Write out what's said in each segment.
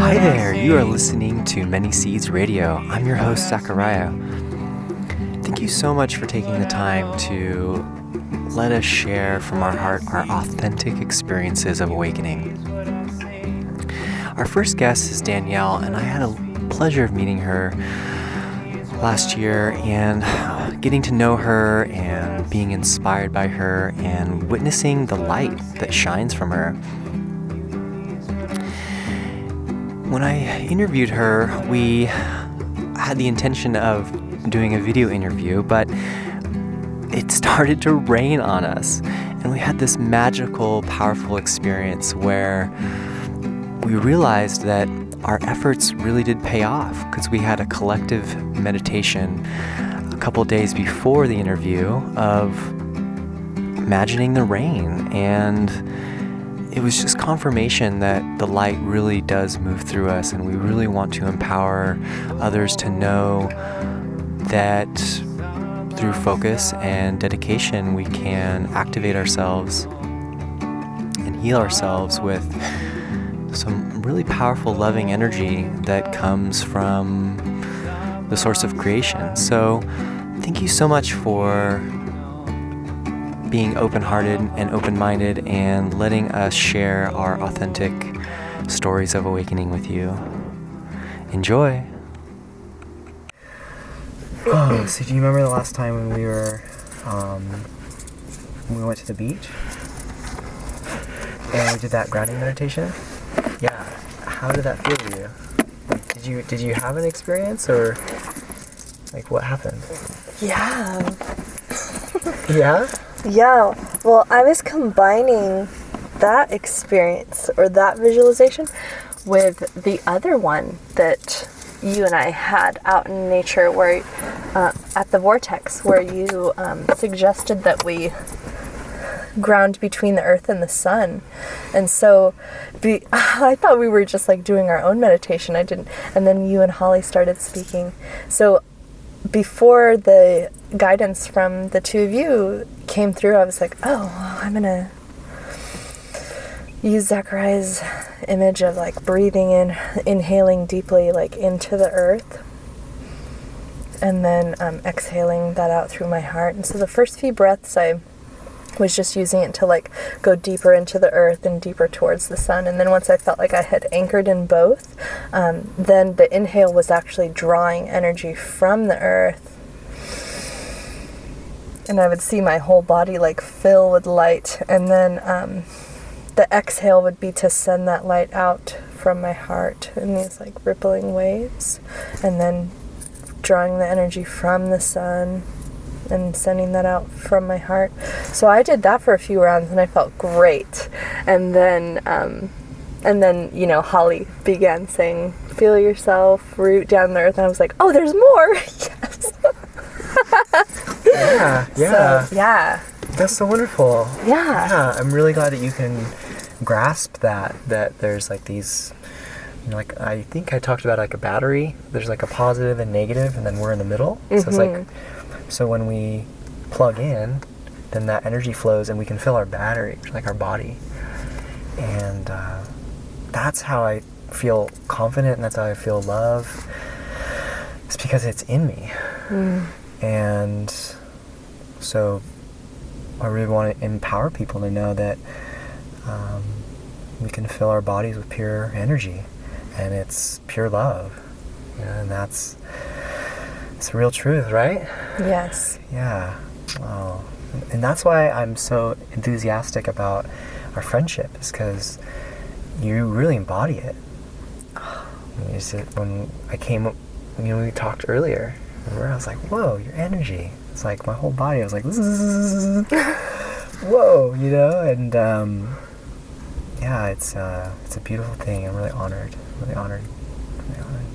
Hi there, you are listening to Many Seeds Radio. I'm your host, Zachariah. Thank you so much for taking the time to let us share from our heart our authentic experiences of awakening. Our first guest is Danielle, and I had a pleasure of meeting her last year and getting to know her and being inspired by her and witnessing the light that shines from her. When I interviewed her, we had the intention of doing a video interview, but it started to rain on us. And we had this magical, powerful experience where we realized that our efforts really did pay off because we had a collective meditation a couple days before the interview of imagining the rain, and it was just confirmation that the light really does move through us, and we really want to empower others to know that through focus and dedication we can activate ourselves and heal ourselves with some really powerful, loving energy that comes from the source of creation. So thank you so much for being open-hearted and open-minded and letting us share our authentic stories of awakening with you. Enjoy. Oh, so do you remember the last time when we went to the beach and we did that grounding meditation? Yeah. How did that feel to you? Like, did you have an experience, or like what happened? Yeah. Yeah? Yeah. Well, I was combining that experience or that visualization with the other one that you and I had out in nature, where at the vortex, where you suggested that we ground between the earth and the sun. And so I thought we were just like doing our own meditation. I didn't. And then you and Holly started speaking. So before the guidance from the two of you came through, I was like, oh, well, I'm gonna use Zachariah's image of like breathing in, inhaling deeply like into the earth, and then exhaling that out through my heart. And so the first few breaths I was just using it to like go deeper into the earth and deeper towards the sun. And then once I felt like I had anchored in both, then the inhale was actually drawing energy from the earth, and I would see my whole body like fill with light. And then the exhale would be to send that light out from my heart in these like rippling waves, and then drawing the energy from the sun and sending that out from my heart. So I did that for a few rounds and I felt great. And then you know, Holly began saying, feel yourself root down the earth, and I was like, oh, there's more. Yes. Yeah. So, yeah. That's so wonderful. Yeah. I'm really glad that you can grasp that there's like these, you know, like I think I talked about like a battery. There's like a positive and negative, and then we're in the middle. Mm-hmm. So it's like, so when we plug in, then that energy flows and we can fill our battery, like our body. And that's how I feel confident, and that's how I feel love. It's because it's in me. And so I really want to empower people to know that we can fill our bodies with pure energy, and it's pure love. And it's the real truth, right? Yes. Yeah. Oh. And that's why I'm so enthusiastic about our friendship, is because you really embody it. When I came up, you know, we talked earlier, remember? I was like, whoa, your energy. It's like my whole body, I was like, whoa, you know? And yeah, it's a beautiful thing. I'm really honored. Really honored. Really honored.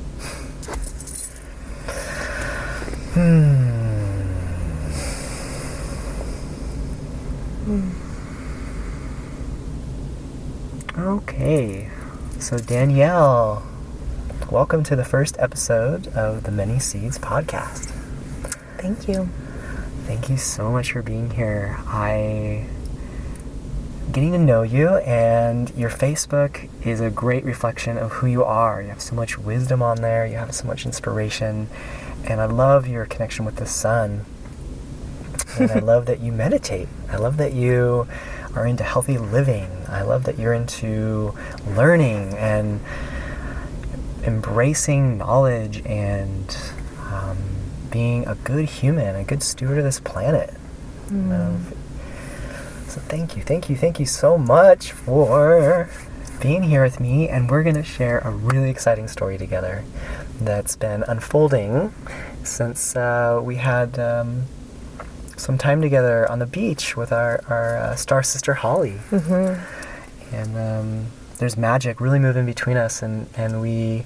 Okay, so Danielle, welcome to the first episode of the Many Seeds podcast. Thank you. Thank you so much for being here. getting to know you, and your Facebook is a great reflection of who you are. You have so much wisdom on there, you have so much inspiration, and I love your connection with the sun. And I love that you meditate. I love that you are into healthy living. I love that you're into learning and embracing knowledge and being a good human, a good steward of this planet. So thank you so much for being here with me, and we're going to share a really exciting story together that's been unfolding since we had some time together on the beach with our star sister Holly. And there's magic really moving between us, and we're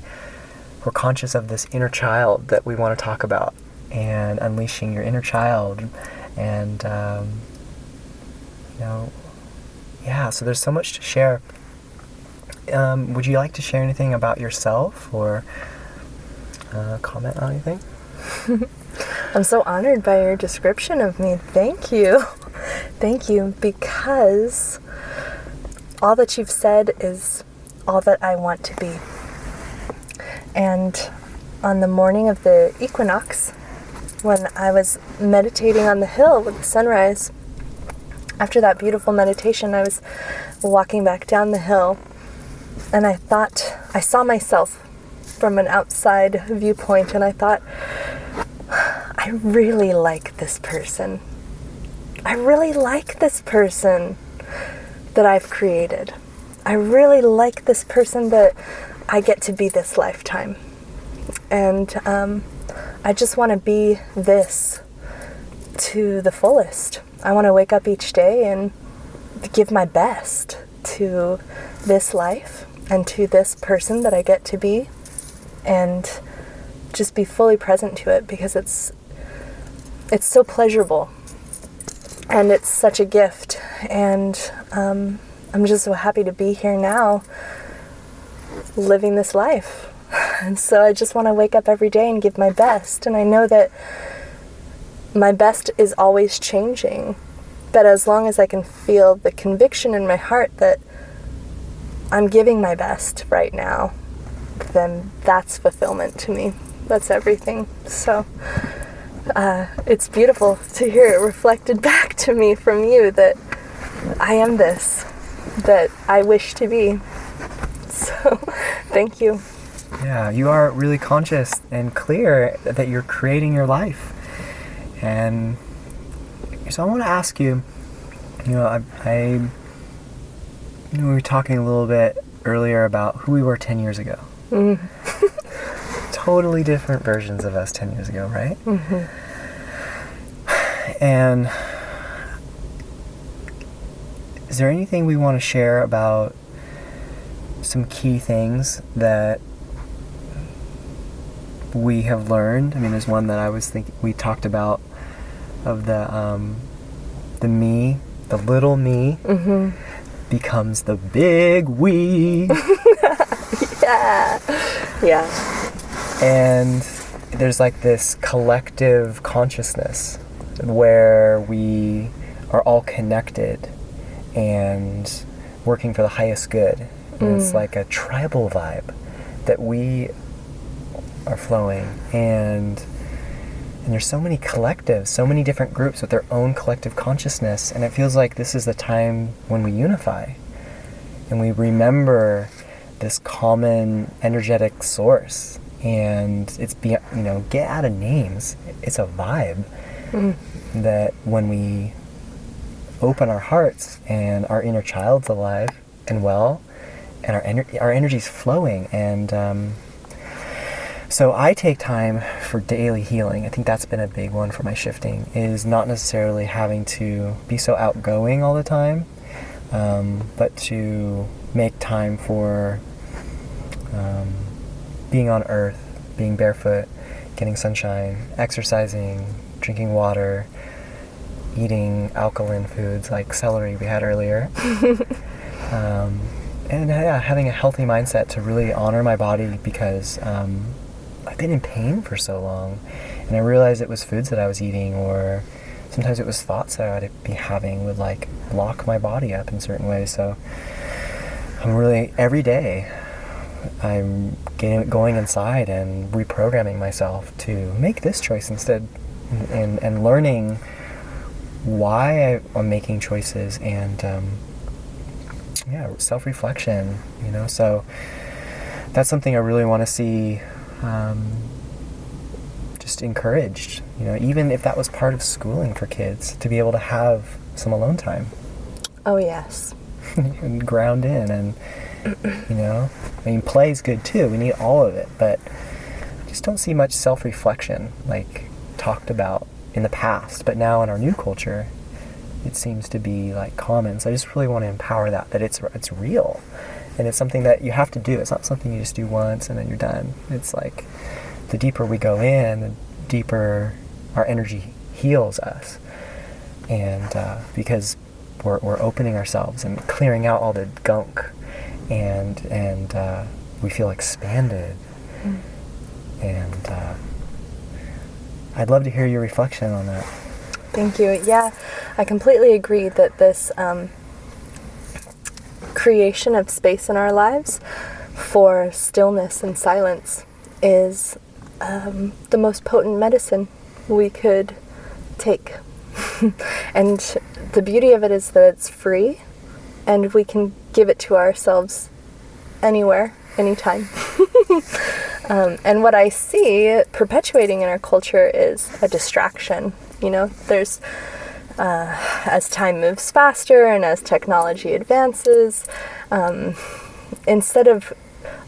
conscious of this inner child that we want to talk about, and unleashing your inner child. And so there's so much to share. Would you like to share anything about yourself, or comment on anything? I'm so honored by your description of me. Thank you. Thank you, because all that you've said is all that I want to be. And on the morning of the equinox, when I was meditating on the hill with the sunrise, after that beautiful meditation, I was walking back down the hill, and I thought, I saw myself from an outside viewpoint, and I thought, I really like this person. I really like this person that I've created. I really like this person that I get to be this lifetime. And I just want to be this to the fullest. I want to wake up each day and give my best to this life and to this person that I get to be, and just be fully present to it, because it's so pleasurable and it's such a gift. And I'm just so happy to be here now living this life. And so I just want to wake up every day and give my best. And I know that my best is always changing, but as long as I can feel the conviction in my heart that I'm giving my best right now, then that's fulfillment to me. That's everything. So it's beautiful to hear it reflected back to me from you that I am this, that I wish to be. So thank you. Yeah, you are really conscious and clear that you're creating your life. And so I want to ask you, we were talking a little bit earlier about who we were 10 years ago. Totally different versions of us 10 years ago, right? And is there anything we want to share about some key things that we have learned? I mean, there's one that I was thinking we talked about, of the me, the little me becomes the big we. Yeah. And there's like this collective consciousness where we are all connected and working for the highest good. And it's like a tribal vibe that we are flowing. And there's so many collectives, so many different groups with their own collective consciousness. And it feels like this is the time when we unify and we remember this common energetic source. And it's, get out of names. It's a vibe that when we open our hearts and our inner child's alive and well, and our energy's flowing. And so I take time for daily healing. I think that's been a big one for my shifting, is not necessarily having to be so outgoing all the time, but to make time for being on earth, being barefoot, getting sunshine, exercising, drinking water, eating alkaline foods like celery we had earlier. And having a healthy mindset to really honor my body, because I've been in pain for so long, and I realized it was foods that I was eating or sometimes it was thoughts that I'd be having would like lock my body up in certain ways. So I'm really, every day, I'm going inside and reprogramming myself to make this choice instead, and learning why I'm making choices, and self-reflection, so that's something I really want to see just encouraged, even if that was part of schooling for kids, to be able to have some alone time. Oh, yes. And ground in, and play's good too, we need all of it, but I just don't see much self-reflection like talked about in the past, but now in our new culture it seems to be like common. So I just really want to empower that it's real, and it's something that you have to do. It's not something you just do once and then you're done. It's like the deeper we go in, the deeper our energy heals us, and because we're opening ourselves and clearing out all the gunk, and we feel expanded. And I'd love to hear your reflection on that. Thank you. Yeah, I completely agree that this creation of space in our lives for stillness and silence is the most potent medicine we could take. And the beauty of it is that it's free, and we can give it to ourselves anywhere, anytime. And what I see perpetuating in our culture is a distraction. There's, as time moves faster and as technology advances, instead of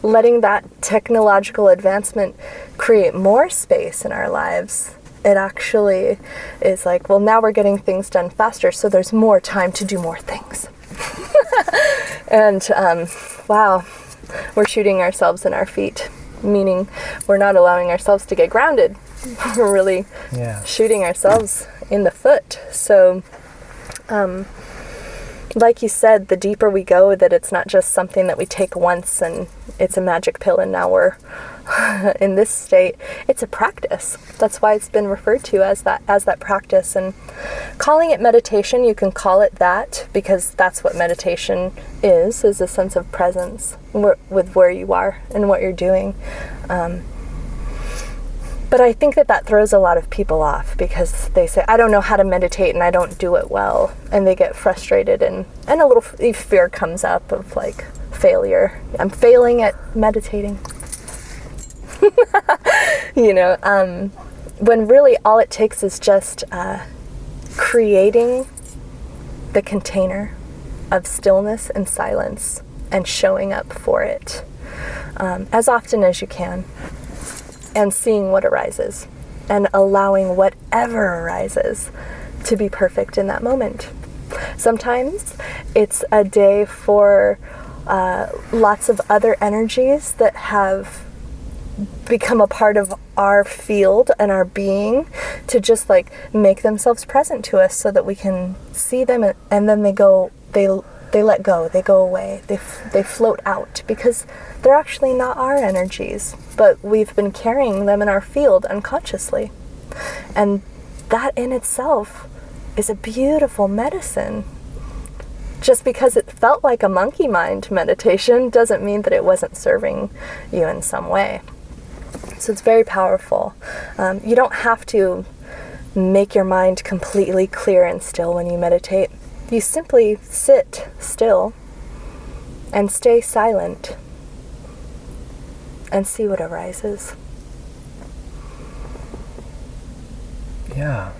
letting that technological advancement create more space in our lives, it actually is like, well, now we're getting things done faster, so there's more time to do more things. And wow, we're shooting ourselves in our feet, meaning we're not allowing ourselves to get grounded. We're really shooting ourselves in the foot. So like you said, the deeper we go, that it's not just something that we take once and it's a magic pill and now we're in this state. It's a practice. That's why it's been referred to as that practice. And calling it meditation, you can call it that, because that's what meditation is a sense of presence with where you are and what you're doing. But I think that throws a lot of people off, because they say, I don't know how to meditate and I don't do it well. And they get frustrated, and a little fear comes up of like failure. I'm failing at meditating. When really all it takes is just creating the container of stillness and silence and showing up for it as often as you can, and seeing what arises and allowing whatever arises to be perfect in that moment. Sometimes it's a day for lots of other energies that have become a part of our field and our being to just like make themselves present to us so that we can see them, and then they let go, they go away, they float out, because they're actually not our energies, but we've been carrying them in our field unconsciously. And that in itself is a beautiful medicine. Just because it felt like a monkey mind meditation doesn't mean that it wasn't serving you in some way. So it's very powerful. You don't have to make your mind completely clear and still when you meditate. You simply sit still and stay silent and see what arises. Yeah.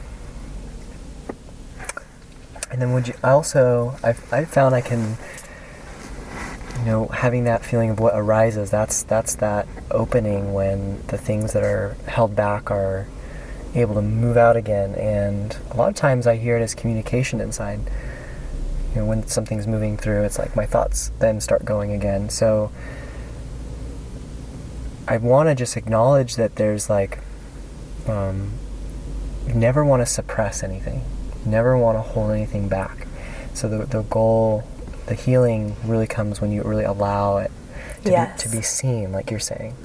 And then I found I can, having that feeling of what arises, that's that opening when the things that are held back are able to move out again. And a lot of times I hear it as communication inside. When something's moving through, it's like my thoughts then start going again. So I want to just acknowledge that there's like, you never want to suppress anything. You never want to hold anything back. So the goal, the healing really comes when you really allow it to be seen, like you're saying.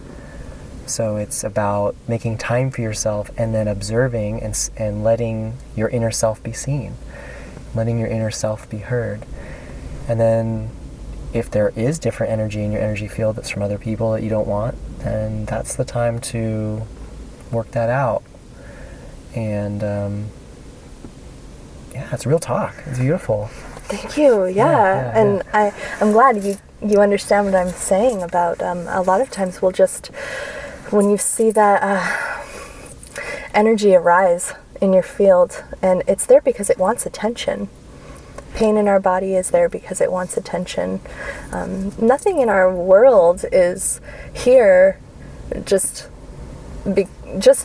So it's about making time for yourself and then observing and letting your inner self be seen, letting your inner self be heard. And then if there is different energy in your energy field that's from other people that you don't want, then that's the time to work that out. And yeah, it's real talk. It's beautiful. Thank you. Yeah. And I'm glad you understand what I'm saying about a lot of times we'll just, when you see that energy arise in your field, and it's there because it wants attention. Pain in our body is there because it wants attention. Nothing in our world is here just because.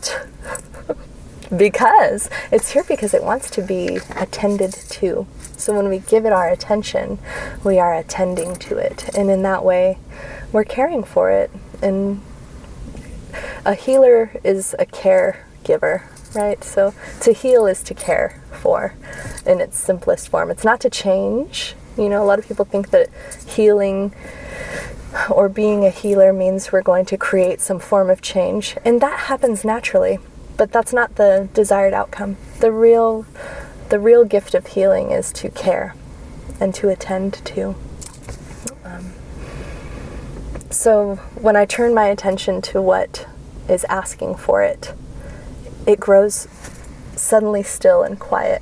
It's here because it wants to be attended to. So when we give it our attention, we are attending to it. And in that way, we're caring for it. And a healer is a caregiver, right? So to heal is to care for in its simplest form. It's not to change. A lot of people think that healing or being a healer means we're going to create some form of change. And that happens naturally, but that's not the desired outcome. The real gift of healing is to care and to attend to. So when I turn my attention to what is asking for it, it grows suddenly still and quiet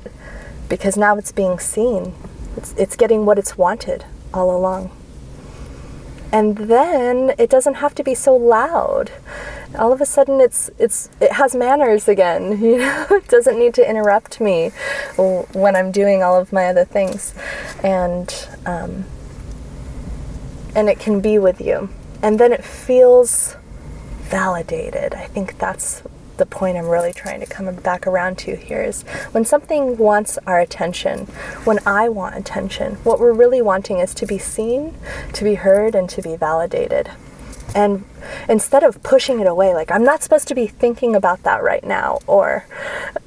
because now it's being seen. It's getting what it's wanted all along. And then it doesn't have to be so loud. All of a sudden it has manners again. It doesn't need to interrupt me when I'm doing all of my other things. And it can be with you. And then it feels validated. I think that's the point I'm really trying to come back around to here is when something wants our attention, when I want attention, what we're really wanting is to be seen, to be heard, and to be validated. And instead of pushing it away, like I'm not supposed to be thinking about that right now, or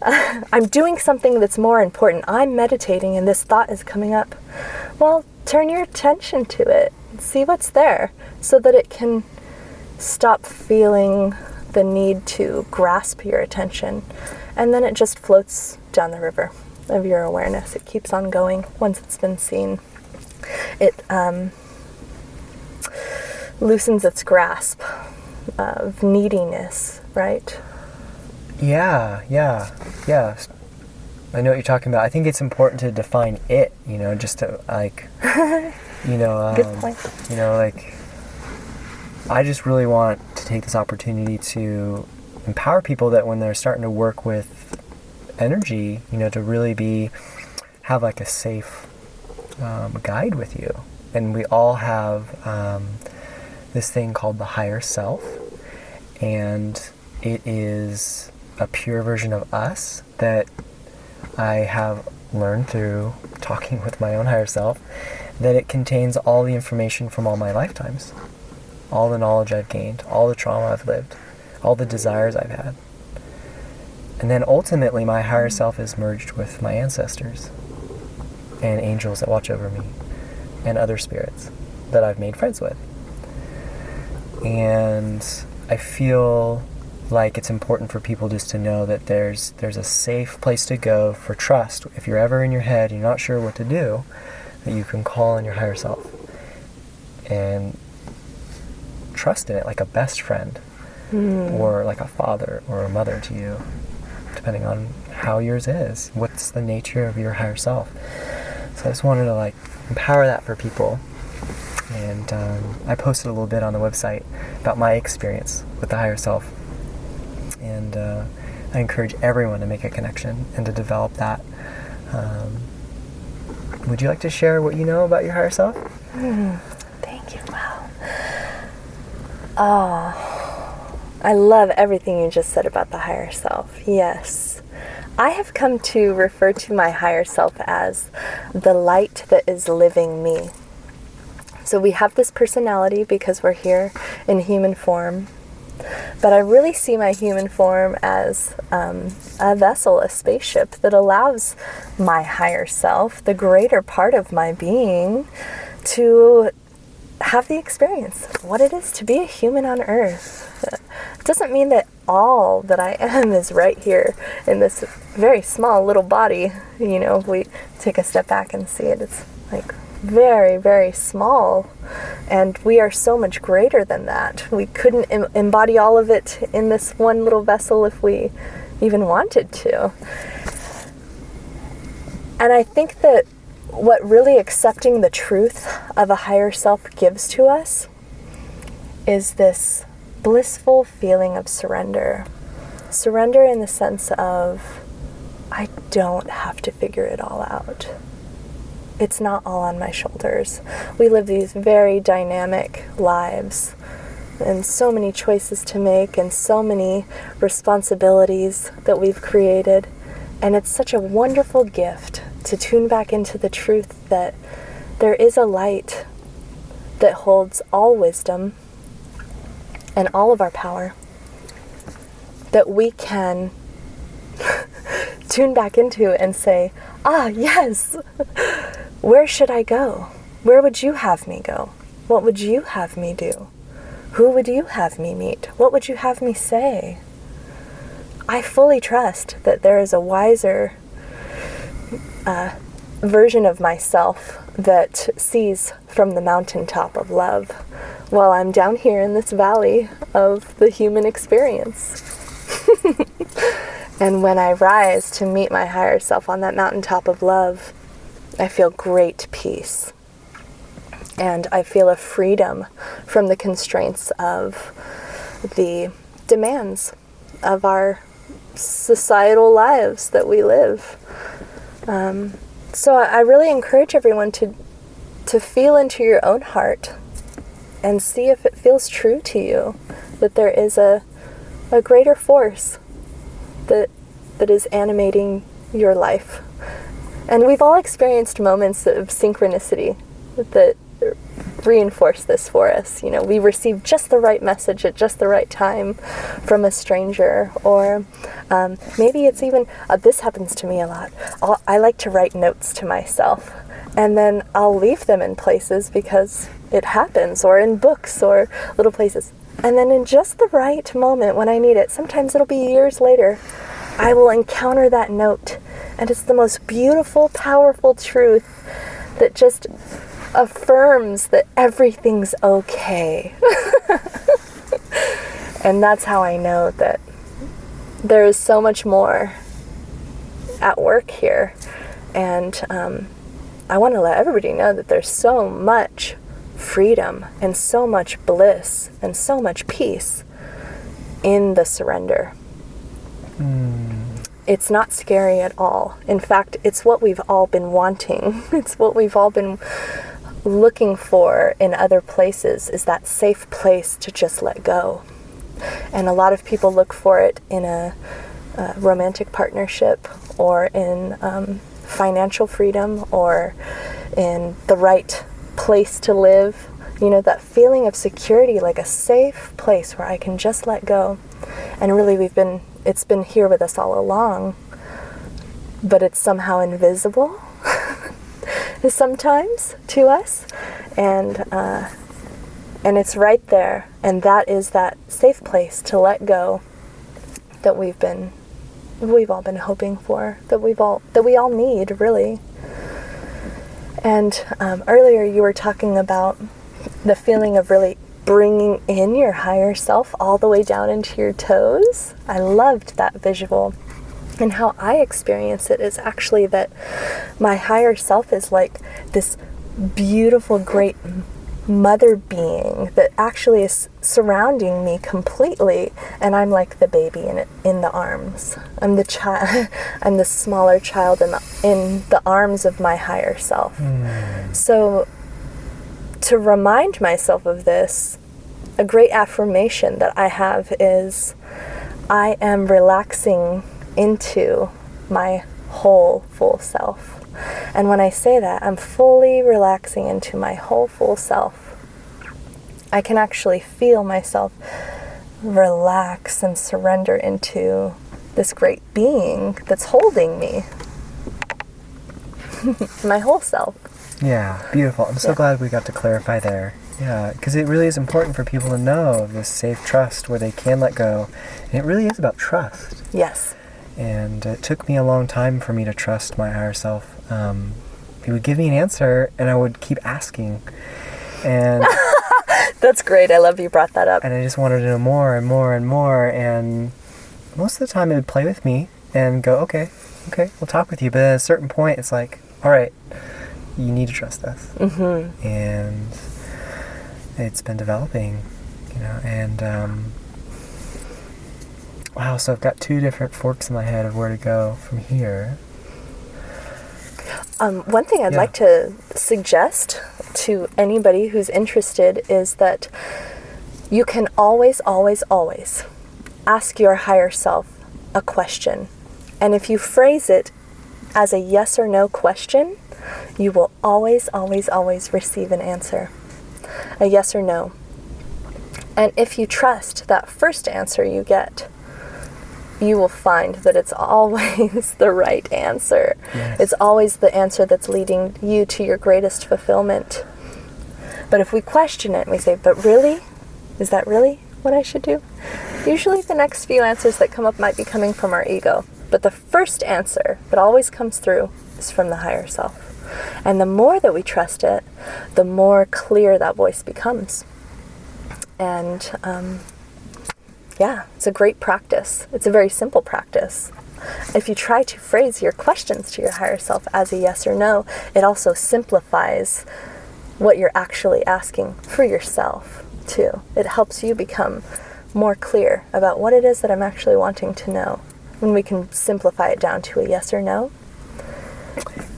I'm doing something that's more important, I'm meditating and this thought is coming up, well, turn your attention to it, see what's there, so that it can stop feeling the need to grasp your attention, and then it just floats down the river of your awareness. It keeps on going once it's been seen. It loosens its grasp of neediness, right? Yeah. I know what you're talking about. I think it's important to define it, just to good point. I just really want to take this opportunity to empower people that when they're starting to work with energy, to really have like a safe guide with you. And we all have this thing called the higher self, and it is a pure version of us that I have learned through talking with my own higher self, that it contains all the information from all my lifetimes. All the knowledge I've gained, all the trauma I've lived, all the desires I've had. And then ultimately my higher self is merged with my ancestors and angels that watch over me and other spirits that I've made friends with. And I feel like it's important for people just to know that there's a safe place to go for trust. If you're ever in your head and you're not sure what to do, that you can call on your higher self and trust in it like a best friend or like a father or a mother to you, depending on how yours is. What's the nature of your higher self? So I just wanted to empower that for people. And I posted a little bit on the website about my experience with the higher self. And I encourage everyone to make a connection and to develop that. Would you like to share what you know about your higher self? Thank you. Wow. Oh, I love everything you just said about the higher self. Yes. I have come to refer to my higher self as the light that is living me. So we have this personality because we're here in human form. But I really see my human form as a vessel, a spaceship that allows my higher self, the greater part of my being, to have the experience of what it is to be a human on Earth. doesn't mean that all that I am is right here in this very small little body. You know, if we take a step back and see it, it's like very, very small, and we are so much greater than that. We couldn't embody all of it in this one little vessel if we even wanted to. And I think that what really accepting the truth of a higher self gives to us is this blissful feeling of surrender. Surrender in the sense of, I don't have to figure it all out. It's not all on my shoulders. We live these very dynamic lives and so many choices to make and so many responsibilities that we've created. And it's such a wonderful gift to tune back into the truth that there is a light that holds all wisdom and all of our power, that we can tune back into and say, yes, where should I go? Where would you have me go? What would you have me do? Who would you have me meet? What would you have me say? I fully trust that there is a wiser version of myself that sees from the mountaintop of love while I'm down here in this valley of the human experience. And when I rise to meet my higher self on that mountaintop of love, I feel great peace. And I feel a freedom from the constraints of the demands of our societal lives that we live. So I really encourage everyone to feel into your own heart and see if it feels true to you, that there is a greater force that is animating your life. And we've all experienced moments of synchronicity that reinforce this for us. You know, we receive just the right message at just the right time from a stranger, or maybe it's even, this happens to me a lot. I like to write notes to myself, and then I'll leave them in places because it happens, or in books or little places. And then in just the right moment when I need it, sometimes it'll be years later, I will encounter that note. And it's the most beautiful, powerful truth that just affirms that everything's okay. And that's how I know that there is so much more at work here. And I want to let everybody know that there's so much freedom and so much bliss and so much peace in the surrender. It's not scary at all. In fact, it's what we've all been wanting. It's what we've all been looking for in other places, is that safe place to just let go. And a lot of people look for it in a romantic partnership, or in financial freedom, or in the right place to live. You know, that feeling of security, like a safe place where I can just let go. And really it's been here with us all along, but it's somehow invisible sometimes to us, and it's right there, and that is that safe place to let go that we've all been hoping for, that we all need, really. And earlier you were talking about the feeling of really bringing in your higher self all the way down into your toes. I loved that visual. And how I experience it is actually that my higher self is like this beautiful, great mother being that actually is surrounding me completely, and I'm like the baby in the arms. I'm the child. I'm the smaller child in the arms of my higher self. So to remind myself of this, a great affirmation that I have is, I am relaxing into my whole full self. And when I say that, I'm fully relaxing into my whole full self. I can actually feel myself relax and surrender into this great being that's holding me. My whole self. Yeah, beautiful. I'm so glad we got to clarify there. Yeah, because it really is important for people to know this safe trust where they can let go. And it really is about trust. Yes. And it took me a long time for me to trust my higher self. He would give me an answer, and I would keep asking. And that's great. I love you brought that up. And I just wanted to know more and more and more. And most of the time, it would play with me and go, okay, we'll talk with you. But at a certain point, it's like, all right, you need to trust us. Mm-hmm. And it's been developing, and wow, so I've got 2 different forks in my head of where to go from here. One thing I'd like to suggest to anybody who's interested is that you can always, always, always ask your higher self a question. And if you phrase it as a yes or no question, you will always, always, always receive an answer. A yes or no. And if you trust that first answer you get, you will find that it's always the right answer. Yes. It's always the answer that's leading you to your greatest fulfillment. But if we question it and we say, but really? Is that really what I should do? Usually the next few answers that come up might be coming from our ego. But the first answer that always comes through is from the higher self. And the more that we trust it, the more clear that voice becomes. And it's a great practice. It's a very simple practice. If you try to phrase your questions to your higher self as a yes or no, it also simplifies what you're actually asking for yourself, too. It helps you become more clear about what it is that I'm actually wanting to know. When we can simplify it down to a yes or no.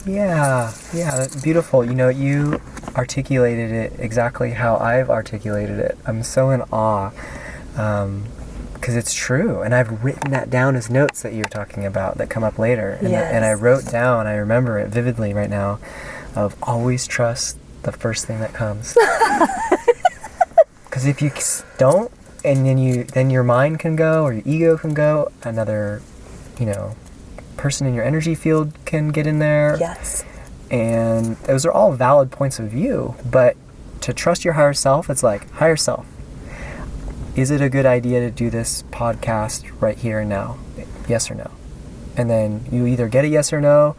Yeah, that's beautiful. You articulated it exactly how I've articulated it. I'm so in awe. Because it's true, and I've written that down as notes that you're talking about that come up later. And I wrote down, I remember it vividly right now, of always trust the first thing that comes. Because if you don't, and then your mind can go, or your ego can go, another, person in your energy field can get in there. Yes. And those are all valid points of view, but to trust your higher self, it's like, higher self, is it a good idea to do this podcast right here and now? Yes or no? And then you either get a yes or no,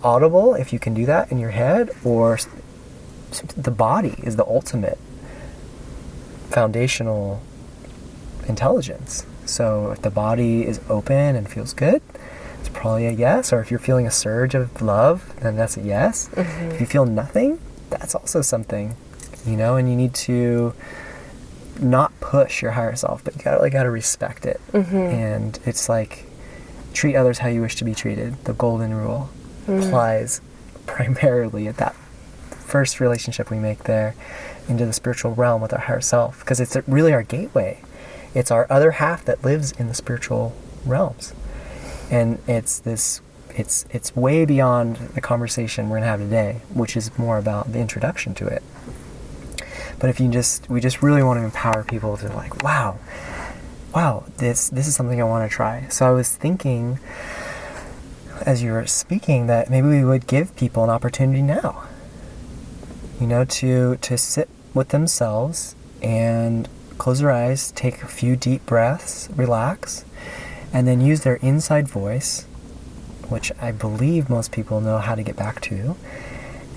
audible, if you can do that in your head, or the body is the ultimate foundational intelligence. So if the body is open and feels good, it's probably a yes. Or if you're feeling a surge of love, then that's a yes. Mm-hmm. If you feel nothing, that's also something, and you need to not push your higher self, but you gotta respect it. Mm-hmm. And it's like, treat others how you wish to be treated. The golden rule applies primarily at that first relationship we make there into the spiritual realm with our higher self, because it's really our gateway. It's our other half that lives in the spiritual realms, and it's way beyond the conversation we're gonna have today, which is more about the introduction to it. But if we just really want to empower people to like, wow, this is something I want to try. So I was thinking, as you were speaking, that maybe we would give people an opportunity now, to sit with themselves and close their eyes, take a few deep breaths, relax, and then use their inside voice, which I believe most people know how to get back to,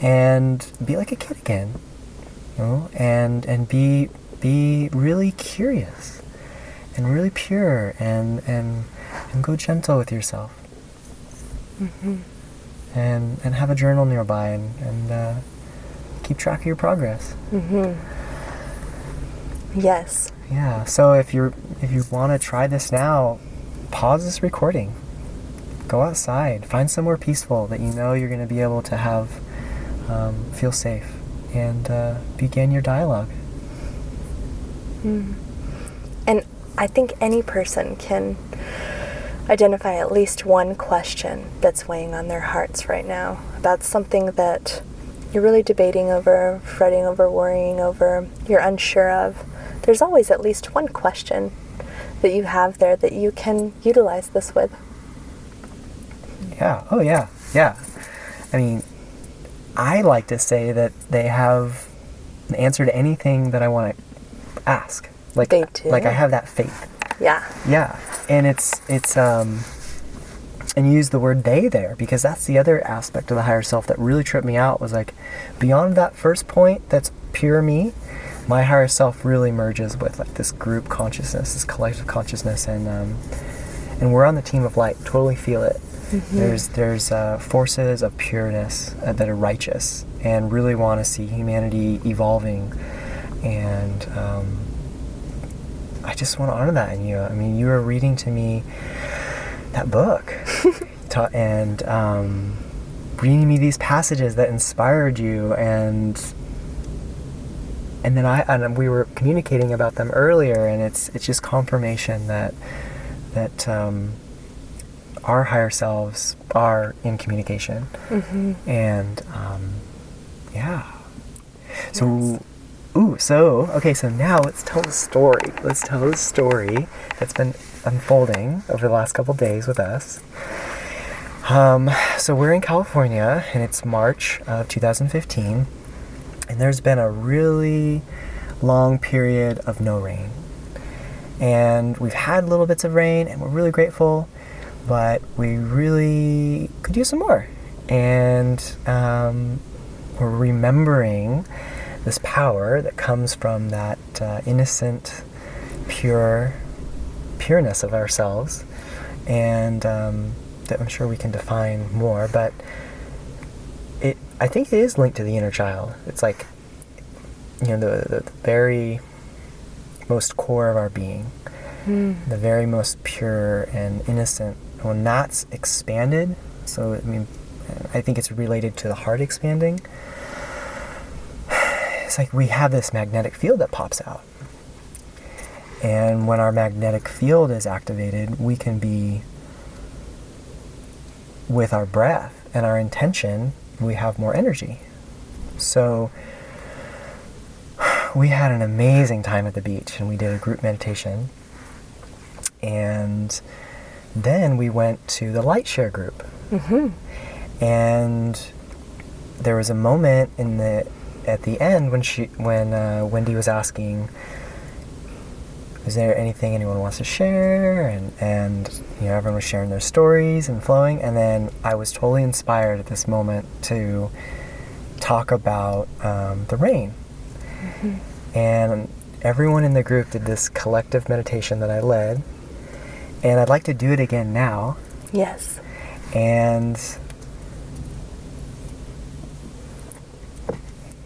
and be like a kid again. And be really curious and really pure and go gentle with yourself. Mm-hmm. And have a journal nearby and keep track of your progress. Mm-hmm. Yes. Yeah. So if you want to try this now, pause this recording. Go outside. Find somewhere peaceful that you're going to be able to have feel safe. And begin your dialogue. Mm. And I think any person can identify at least one question that's weighing on their hearts right now about something that you're really debating over, fretting over, worrying over, you're unsure of. There's always at least one question that you have there that you can utilize this with. Yeah. Oh, yeah. Yeah. I mean, I like to say that they have an answer to anything that I want to ask. Like, They do. like I have that faith. Yeah. Yeah. And it's and use the word they there, because that's the other aspect of the higher self that really tripped me out, was like, beyond that first point that's pure me, my higher self really merges with like this group consciousness, this collective consciousness, and we're on the team of light. Totally feel it. There's forces of pureness that are righteous and really want to see humanity evolving, and I just want to honor that in you. I mean, you were reading to me that book and reading me these passages that inspired you, and then we were communicating about them earlier, and it's just confirmation that our higher selves are in communication. And yeah. So Yes. So now let's tell the story. Let's tell the story that's been unfolding over the last couple days with us. So we're in California, and it's March of 2015, and there's been a really long period of no rain. And we've had little bits of rain, and we're really grateful, but we really could use some more. And we're remembering this power that comes from that innocent, pureness of ourselves, and that I'm sure we can define more, but I think it is linked to the inner child. It's like, the very most core of our being, the very most pure and innocent. When that's expanded, so I think it's related to the heart expanding. It's like we have this magnetic field that pops out. And when our magnetic field is activated, we can be, with our breath and our intention, we have more energy. So we had an amazing time at the beach, and we did a group meditation. And then we went to the light share group. And there was a moment at the end when Wendy was asking, is there anything anyone wants to share? And everyone was sharing their stories and flowing. And then I was totally inspired at this moment to talk about the rain. And everyone in the group did this collective meditation that I led. And I'd like to do it again now. Yes.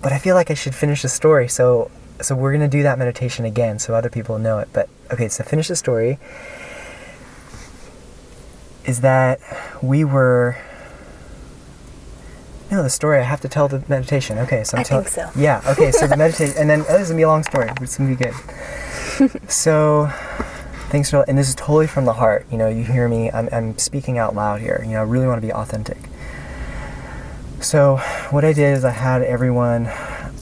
But I feel like I should finish the story, so we're going to do that meditation again so other people know it. But, okay, so finish the story. Is that the story, I have to tell the meditation. Okay, so I think so. Yeah, okay, so the meditation, and then, this is going to be a long story, but it's going to be good. So, thanks for, and this is totally from the heart. You hear me, I'm speaking out loud here. I really want to be authentic. So what I did is I had everyone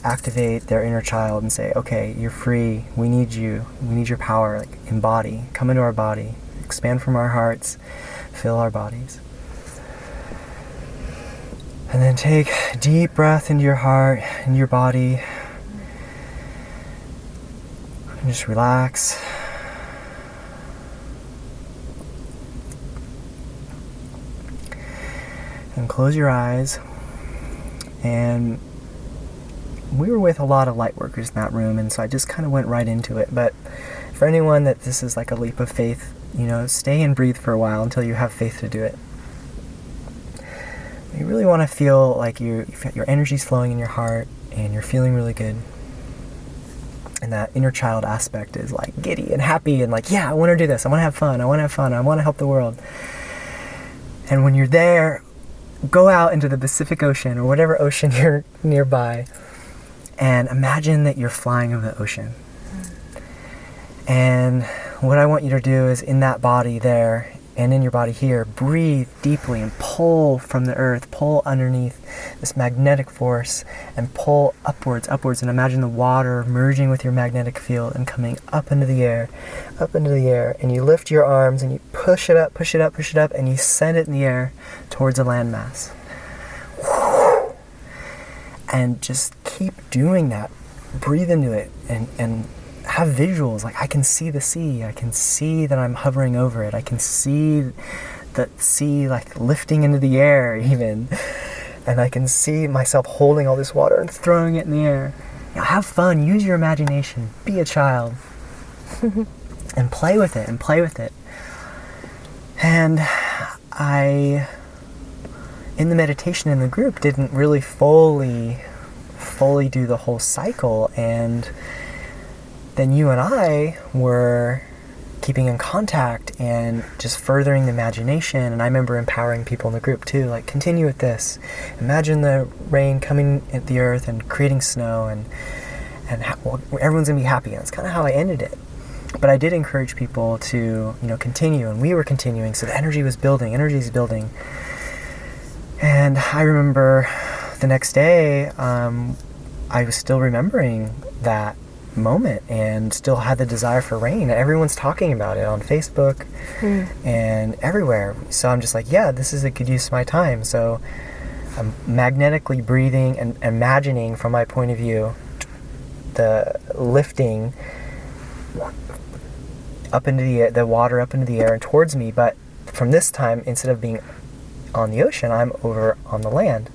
activate their inner child and say, okay, you're free. We need you. We need your power. Like, embody. Come into our body. Expand from our hearts. Fill our bodies. And then take a deep breath into your heart, into your body. And just relax. And close your eyes. And we were with a lot of light workers in that room, and so I just kind of went right into it. But for anyone that this is like a leap of faith, stay and breathe for a while until you have faith to do it. You really want to feel like your energy's flowing in your heart, and you're feeling really good. And that inner child aspect is like giddy and happy and like, yeah, I want to do this. I want to have fun. I want to help the world. And when you're there, go out into the Pacific Ocean or whatever ocean you're nearby, and imagine that you're flying over the ocean. And what I want you to do is, in that body there and in your body here, breathe deeply and pull from the earth, pull underneath this magnetic force, and pull upwards, and imagine the water merging with your magnetic field and coming up into the air, and you lift your arms and you push it up, and you send it in the air towards a landmass. And just keep doing that breathe into it and have visuals. Like, I can see the sea. I can see that I'm hovering over it. I can see the sea like lifting into the air even. And I can see myself holding all this water and throwing it in the air. You know, have fun. Use your imagination. Be a child. And play with it. And I, in the meditation in the group, didn't really fully do the whole cycle. And then you and I were keeping in contact and just furthering the imagination. And I remember empowering people in the group too, like, continue with this. Imagine the rain coming at the earth and creating snow, and everyone's gonna be happy. And that's kind of how I ended it. But I did encourage people to, continue, and we were continuing. So the energy is building. And I remember the next day, I was still remembering that moment and still had the desire for rain. Everyone's talking about it on Facebook and everywhere. So I'm just like, yeah, this is a good use of my time. So I'm magnetically breathing and imagining, from my point of view, the lifting up into the air, the water up into the air and towards me. But from this time, instead of being on the ocean, I'm over on the land.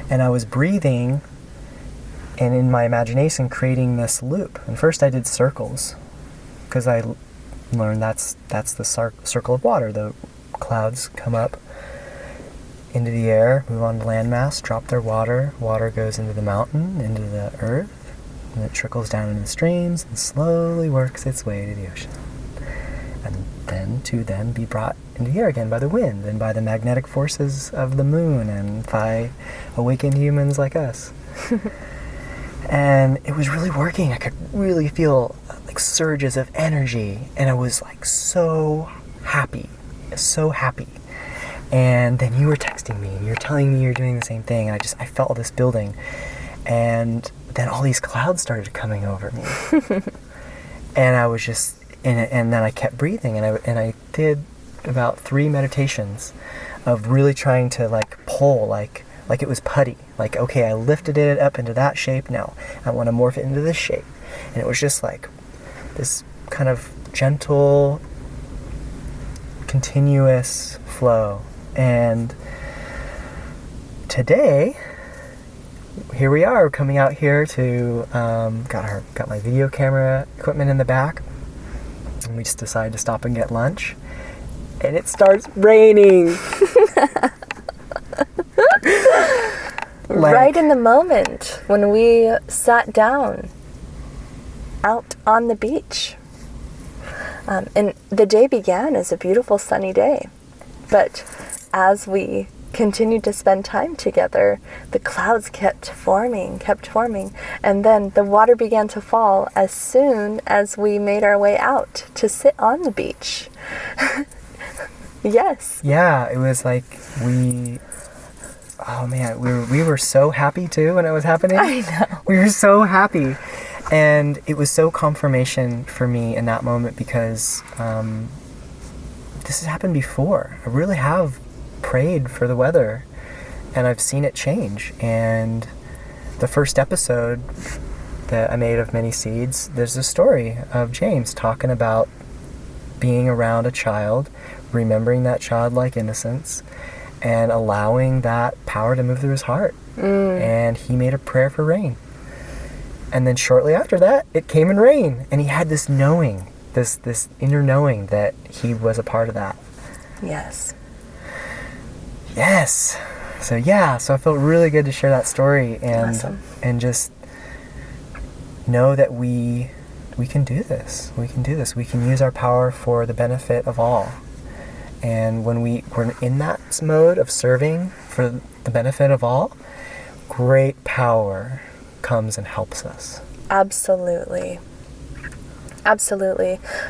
And I was breathing and in my imagination creating this loop. And first I did circles, because I learned that's the circle of water. The clouds come up into the air, move on to landmass, drop their water. Water goes into the mountain, into the earth, and it trickles down into the streams and slowly works its way to the ocean. And then be brought into the air again by the wind and by the magnetic forces of the moon and by awakened humans like us. And it was really working. I could really feel like surges of energy, and I was like so happy. And then you were texting me and you're telling me you're doing the same thing, and I felt all this building. And then all these clouds started coming over me. And I was just in it, and then I kept breathing, and I did about 3 meditations of really trying to like pull like it was putty. Like, okay, I lifted it up into that shape, now I want to morph it into this shape. And it was just like this kind of gentle, continuous flow. And today, here we are, coming out here to, got my video camera equipment in the back, and we just decided to stop and get lunch, and it starts raining. Right in the moment when we sat down out on the beach. And the day began as a beautiful sunny day. But as we continued to spend time together, the clouds kept forming. And then the water began to fall as soon as we made our way out to sit on the beach. Yes. Yeah, it was like we were so happy too when it was happening. I know. We were so happy. And it was so confirmation for me in that moment, because this has happened before. I really have prayed for the weather, and I've seen it change. And the first episode that I made of Many Seeds, there's a story of James talking about being around a child, remembering that childlike innocence, and allowing that power to move through his heart. And he made a prayer for rain. And then shortly after that, it came in rain. And he had this knowing, this inner knowing that he was a part of that. Yes. Yes. So I felt really good to share that story, and Awesome. And just know that we can do this. We can use our power for the benefit of all. And when we're in that mode of serving for the benefit of all, great power comes and helps us. Absolutely.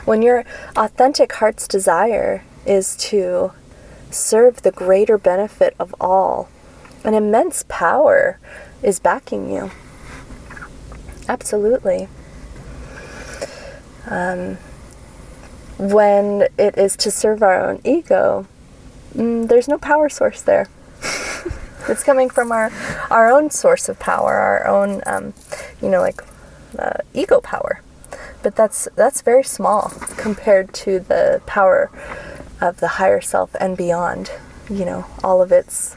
When your authentic heart's desire is to serve the greater benefit of all, an immense power is backing you. Absolutely. When it is to serve our own ego, there's no power source there. It's coming from our own source of power, our own like ego power. But that's very small compared to the power of the higher self and beyond, all of its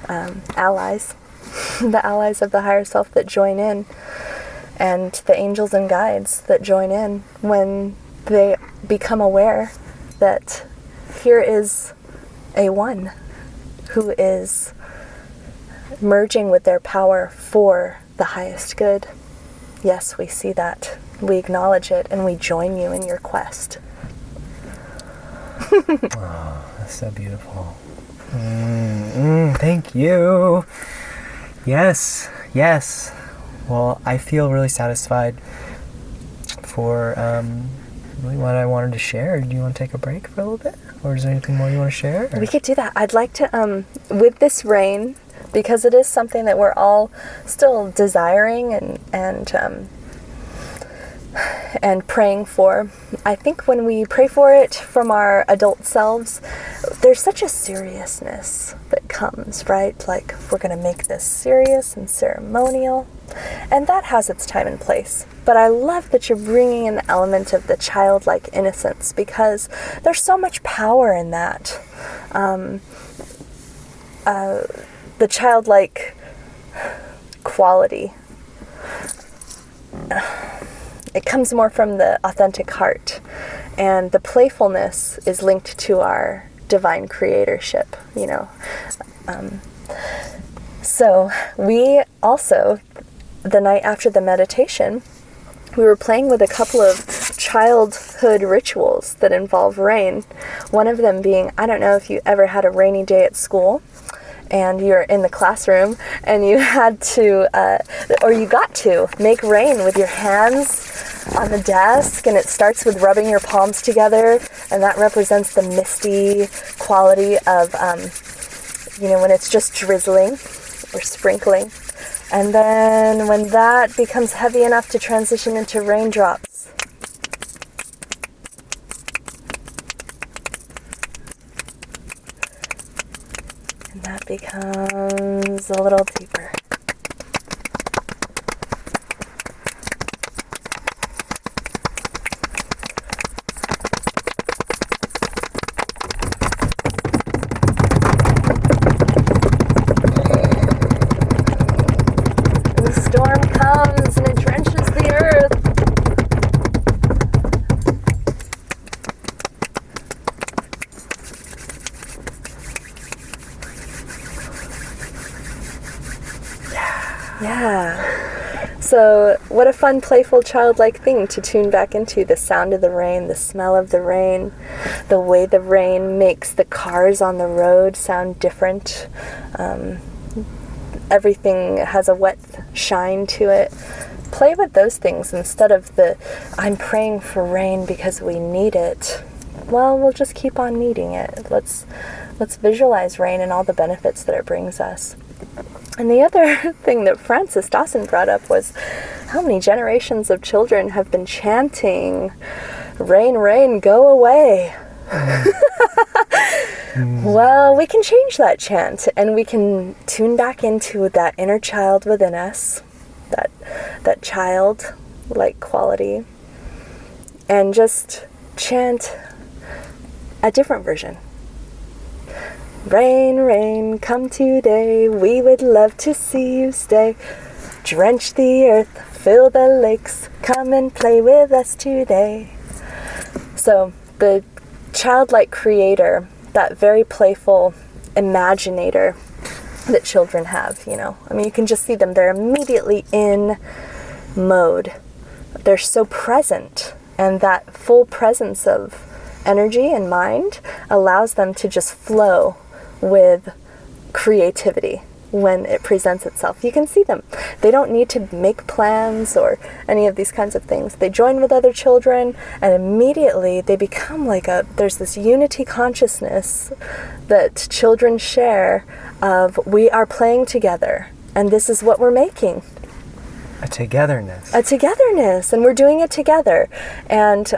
allies, the allies of the higher self that join in, and the angels and guides that join in when they become aware that here is a one who is merging with their power for the highest good. Yes, we see that. We acknowledge it, and we join you in your quest. Oh, that's so beautiful. Thank you. Yes. Well, I feel really satisfied for really what I wanted to share. Do you want to take a break for a little bit? Or is there anything more you want to share? We could do that. I'd like to, with this rain, because it is something that we're all still desiring and praying for. I think when we pray for it from our adult selves, there's such a seriousness that comes, right? Like, we're going to make this serious and ceremonial, and that has its time and place. But I love that you're bringing in the element of the childlike innocence, because there's so much power in that. The childlike quality. It comes more from the authentic heart, and the playfulness is linked to our divine creatorship, So we also, the night after the meditation, we were playing with a couple of childhood rituals that involve rain. One of them being, I don't know if you ever had a rainy day at school, and you're in the classroom, and you had to, or you got to, make rain with your hands on the desk, and it starts with rubbing your palms together, and that represents the misty quality of, when it's just drizzling or sprinkling. And then when that becomes heavy enough to transition into raindrops, and that becomes a little deeper. Storm comes and it drenches the earth. Yeah. So what a fun, playful, childlike thing to tune back into. The sound of the rain, the smell of the rain, the way the rain makes the cars on the road sound different. Everything has a wet shine to it. Play with those things instead of the, I'm praying for rain because we need it. Well, we'll just keep on needing it. Let's visualize rain and all the benefits that it brings us. And the other thing that Francis Dawson brought up was how many generations of children have been chanting, "Rain, rain, go away." Well, we can change that chant, and we can tune back into that inner child within us, that child-like quality, and just chant a different version. Rain, rain, come today, we would love to see you stay. Drench the earth, fill the lakes, come and play with us today. So the childlike creator, that very playful imaginator that children have, you can just see them. They're immediately in mode. They're so present, and that full presence of energy and mind allows them to just flow with creativity when it presents itself. You can see them. They don't need to make plans or any of these kinds of things. They join with other children, and immediately they become there's this unity consciousness that children share of, we are playing together, and this is what we're making. A togetherness, and we're doing it together. And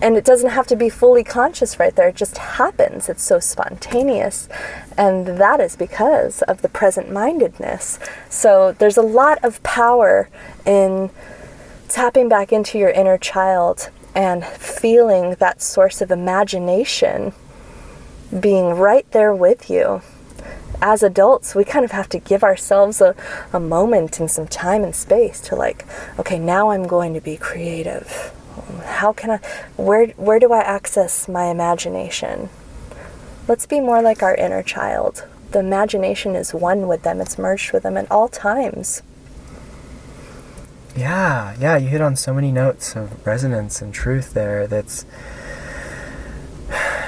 And it doesn't have to be fully conscious right there. It just happens. It's so spontaneous. And that is because of the present-mindedness. So there's a lot of power in tapping back into your inner child and feeling that source of imagination being right there with you. As adults, we kind of have to give ourselves a moment and some time and space to like, okay, now I'm going to be creative. How can I, where do I access my imagination? Let's be more like our inner child. The imagination is one with them. It's merged with them at all times. Yeah, you hit on so many notes of resonance and truth there. That's,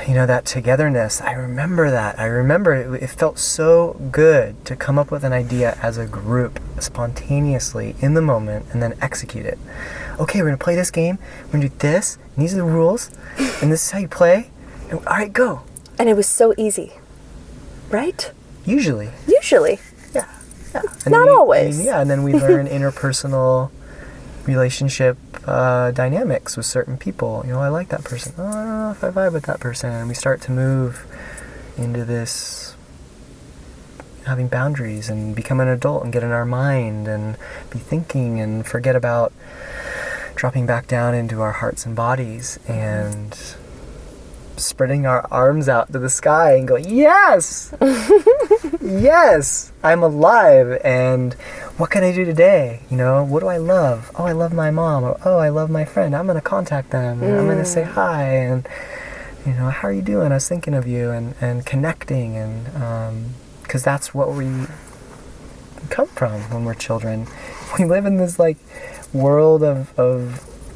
that togetherness. I remember that. I remember it felt so good to come up with an idea as a group, spontaneously, in the moment, and then execute it. Okay, we're going to play this game. We're going to do this, and these are the rules, and this is how you play. And, all right, go. And it was so easy, right? Usually. Yeah. And Not always. And then we learn interpersonal relationship dynamics with certain people. I like that person. Oh, I don't know if I vibe with that person. And we start to move into this having boundaries and become an adult and get in our mind and be thinking and forget about dropping back down into our hearts and bodies and spreading our arms out to the sky and going, yes! Yes! I'm alive, and what can I do today? What do I love? Oh, I love my mom. Or, oh, I love my friend. I'm going to contact them. And I'm going to say hi, and, how are you doing? I was thinking of you, and connecting, and, because that's what we come from when we're children. We live in this, world of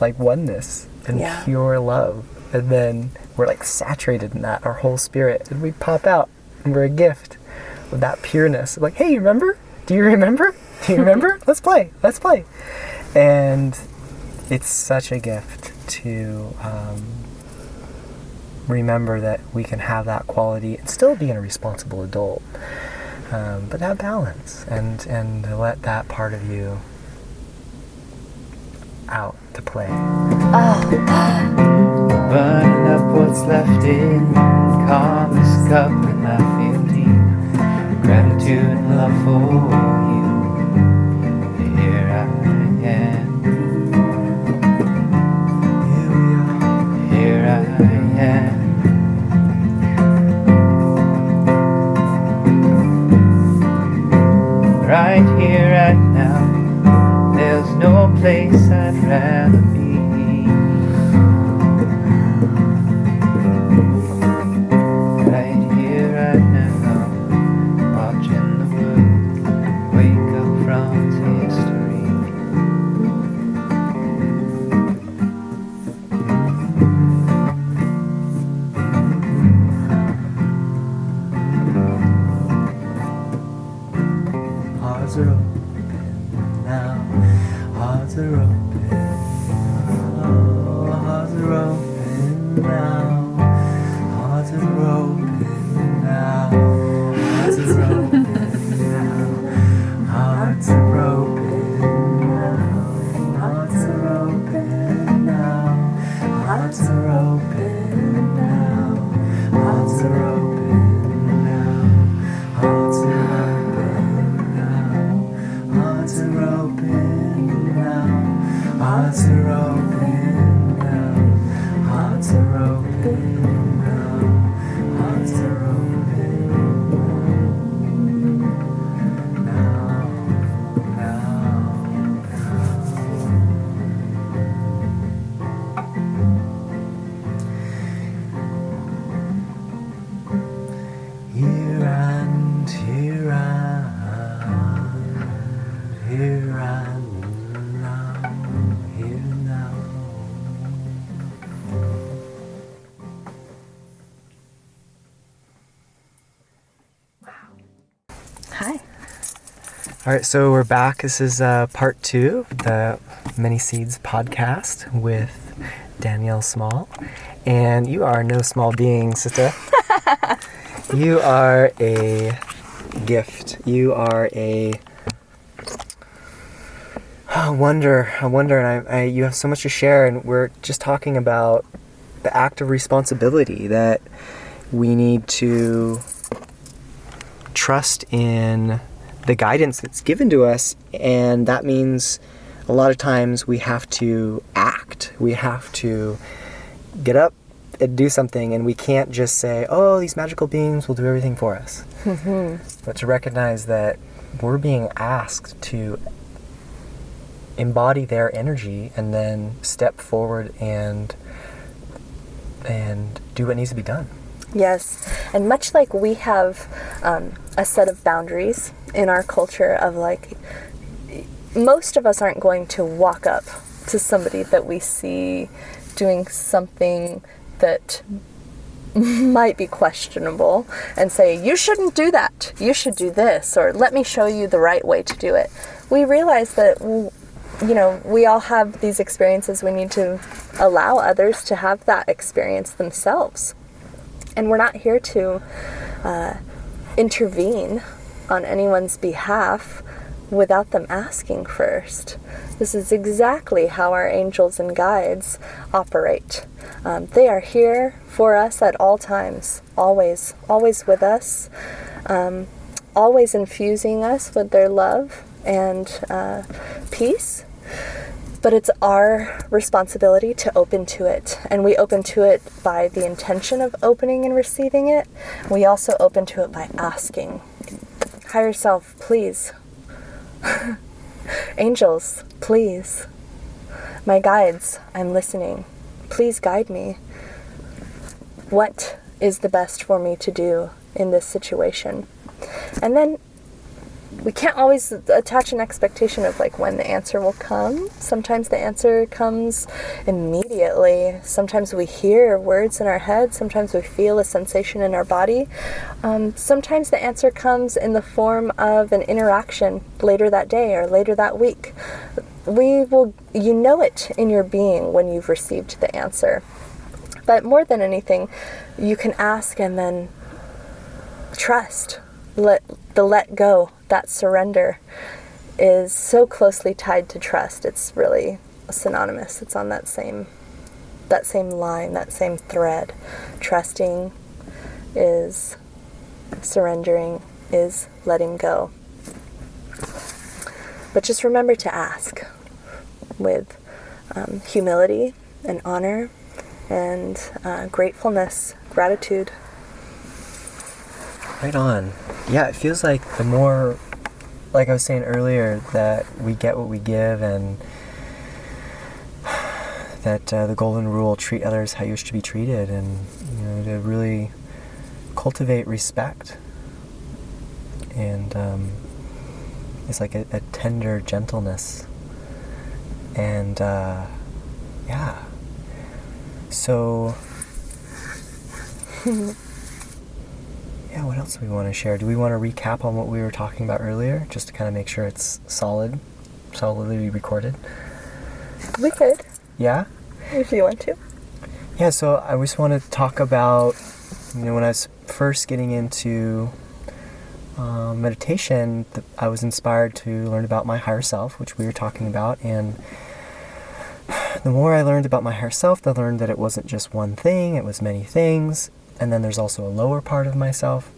oneness and pure love. And then we're saturated in that, our whole spirit. And we pop out and we're a gift of that pureness. Like, hey, you remember? Do you remember? Do you remember? Let's play. And it's such a gift to remember that we can have that quality and still be a responsible adult. But have balance and let that part of you out to play. Burning up what's left in calmest cup, and I feel deep gratitude and love for you. Here I am. Here I am. Right here, right now. There's no place I'd rather be. Right here, right now, watching the world wake up from its history. Hearts are open now. Hearts are open now. Hearts are open now. Hearts are open now. Hearts are open now. Hearts are open now. Hearts are open now. Hearts are open now. Hearts are open now. Hearts are open now. Hearts are open now. Hearts are open now. Hearts are open now. Hearts are open now. Here and here and here and now, here now. Hi. All right, so we're back. This is part 2 of the Many Seeds podcast with Danielle Small. And you are no small being, sister. You are a gift. You are a wonder, and you have so much to share. And we're just talking about the act of responsibility that we need to trust in the guidance that's given to us, and that means a lot of times we have to act. We have to get up and do something, and we can't just say, oh, these magical beings will do everything for us. But to recognize that we're being asked to embody their energy and then step forward and do what needs to be done. Yes, and much like we have a set of boundaries in our culture of like, most of us aren't going to walk up to somebody that we see doing something that might be questionable and say, you shouldn't do that, you should do this, or let me show you the right way to do it. We realize that, you know, we all have these experiences. We need to allow others to have that experience themselves. And we're not here to intervene on anyone's behalf without them asking first. This is exactly how our angels and guides operate. They are here for us at all times, always with us, always infusing us with their love and peace. But it's our responsibility to open to it. And we open to it by the intention of opening and receiving it. We also open to it by asking. Higher self, please. Angels, please. My guides, I'm listening. Please guide me. What is the best for me to do in this situation? And then we can't always attach an expectation of like when the answer will come. Sometimes the answer comes immediately. Sometimes we hear words in our head. Sometimes we feel a sensation in our body. Sometimes the answer comes in the form of an interaction later that day or later that week. You know it in your being when you've received the answer. But more than anything, you can ask and then trust. Let go, that surrender is so closely tied to trust. It's really synonymous. It's on that same line, that same thread. Trusting is surrendering, is letting go. But just remember to ask with humility and honor and gratefulness, gratitude. Right on. Yeah, it feels like the more, like I was saying earlier, that we get what we give, and that the golden rule, treat others how you wish to be treated, and to really cultivate respect. And it's like a tender gentleness. And yeah. So yeah, what else do we want to share? Do we want to recap on what we were talking about earlier, just to kind of make sure it's solidly recorded? We could. Yeah? If you want to. Yeah, so I just want to talk about, when I was first getting into meditation, I was inspired to learn about my higher self, which we were talking about, and the more I learned about my higher self, I learned that it wasn't just one thing, it was many things. And then there's also a lower part of myself.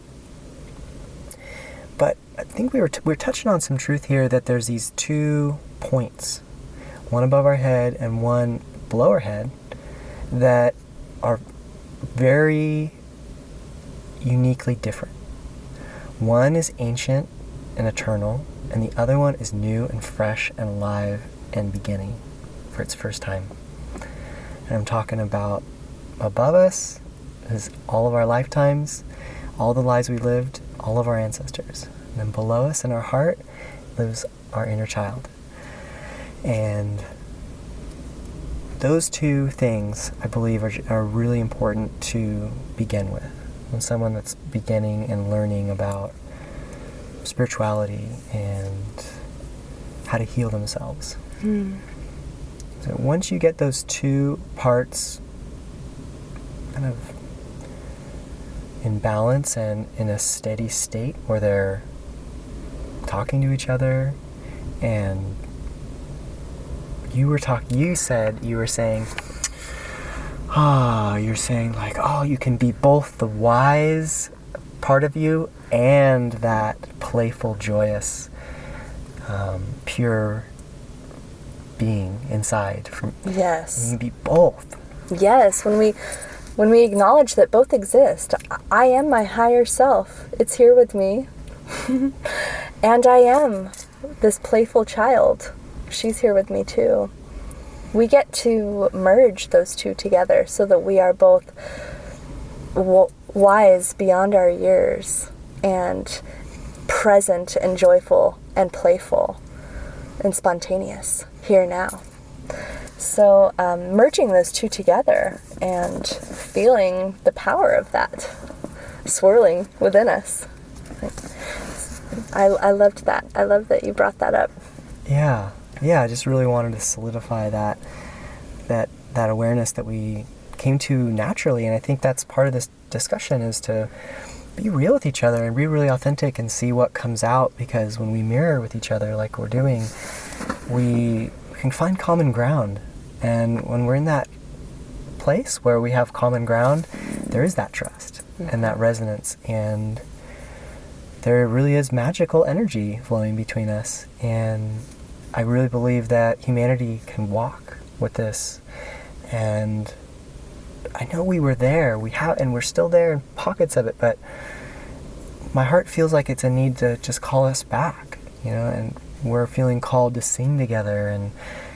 But I think we're touching on some truth here, that there's these 2 points, one above our head and one below our head, that are very uniquely different. One is ancient and eternal, and the other one is new and fresh and alive and beginning for its first time. And I'm talking about above us is all of our lifetimes, all the lives we lived, all of our ancestors. And then below us in our heart lives our inner child. And those 2 things, I believe, are really important to begin with. When someone that's beginning and learning about spirituality and how to heal themselves. So once you get those 2 parts kind of in balance and in a steady state where they're talking to each other, and you were saying, you're saying like, oh, you can be both the wise part of you and that playful, joyous, pure being inside. Yes. You can be both. Yes, when we acknowledge that both exist, I am my higher self. It's here with me. And I am this playful child. She's here with me too. We get to merge those two together so that we are both wise beyond our years and present and joyful and playful and spontaneous here now. So merging those two together and feeling the power of that swirling within us. I loved that. I love that you brought that up. Yeah, I just really wanted to solidify that awareness that we came to naturally, and I think that's part of this discussion, is to be real with each other and be really authentic and see what comes out, because when we mirror with each other like we're doing, we can find common ground. And when we're in that place where we have common ground, there is that trust and that resonance, and there really is magical energy flowing between us. And I really believe that humanity can walk with this. And I know we were there, and we're still there in pockets of it, but my heart feels like it's a need to just call us back, and we're feeling called to sing together and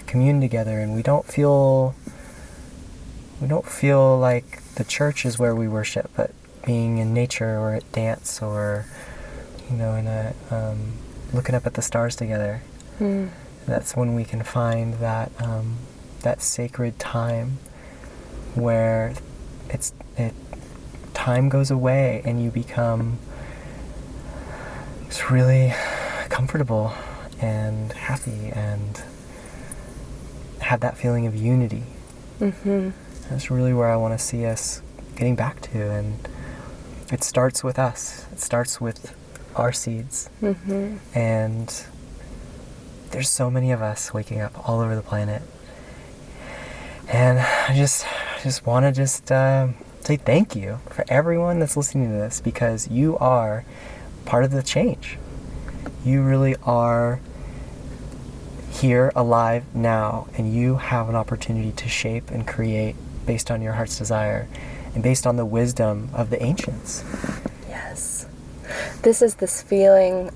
commune together, and we don't feel like the church is where we worship, but being in nature or at dance or in a looking up at the stars together. That's when we can find that that sacred time where time goes away and you become just really comfortable and happy and have that feeling of unity. That's really where I want to see us getting back to, and it starts with us. It starts with our seeds. And there's so many of us waking up all over the planet, and I just want to say thank you for everyone that's listening to this, because you are part of the change. You really are here, alive now, and you have an opportunity to shape and create based on your heart's desire and based on the wisdom of the ancients. Yes. This is this feeling,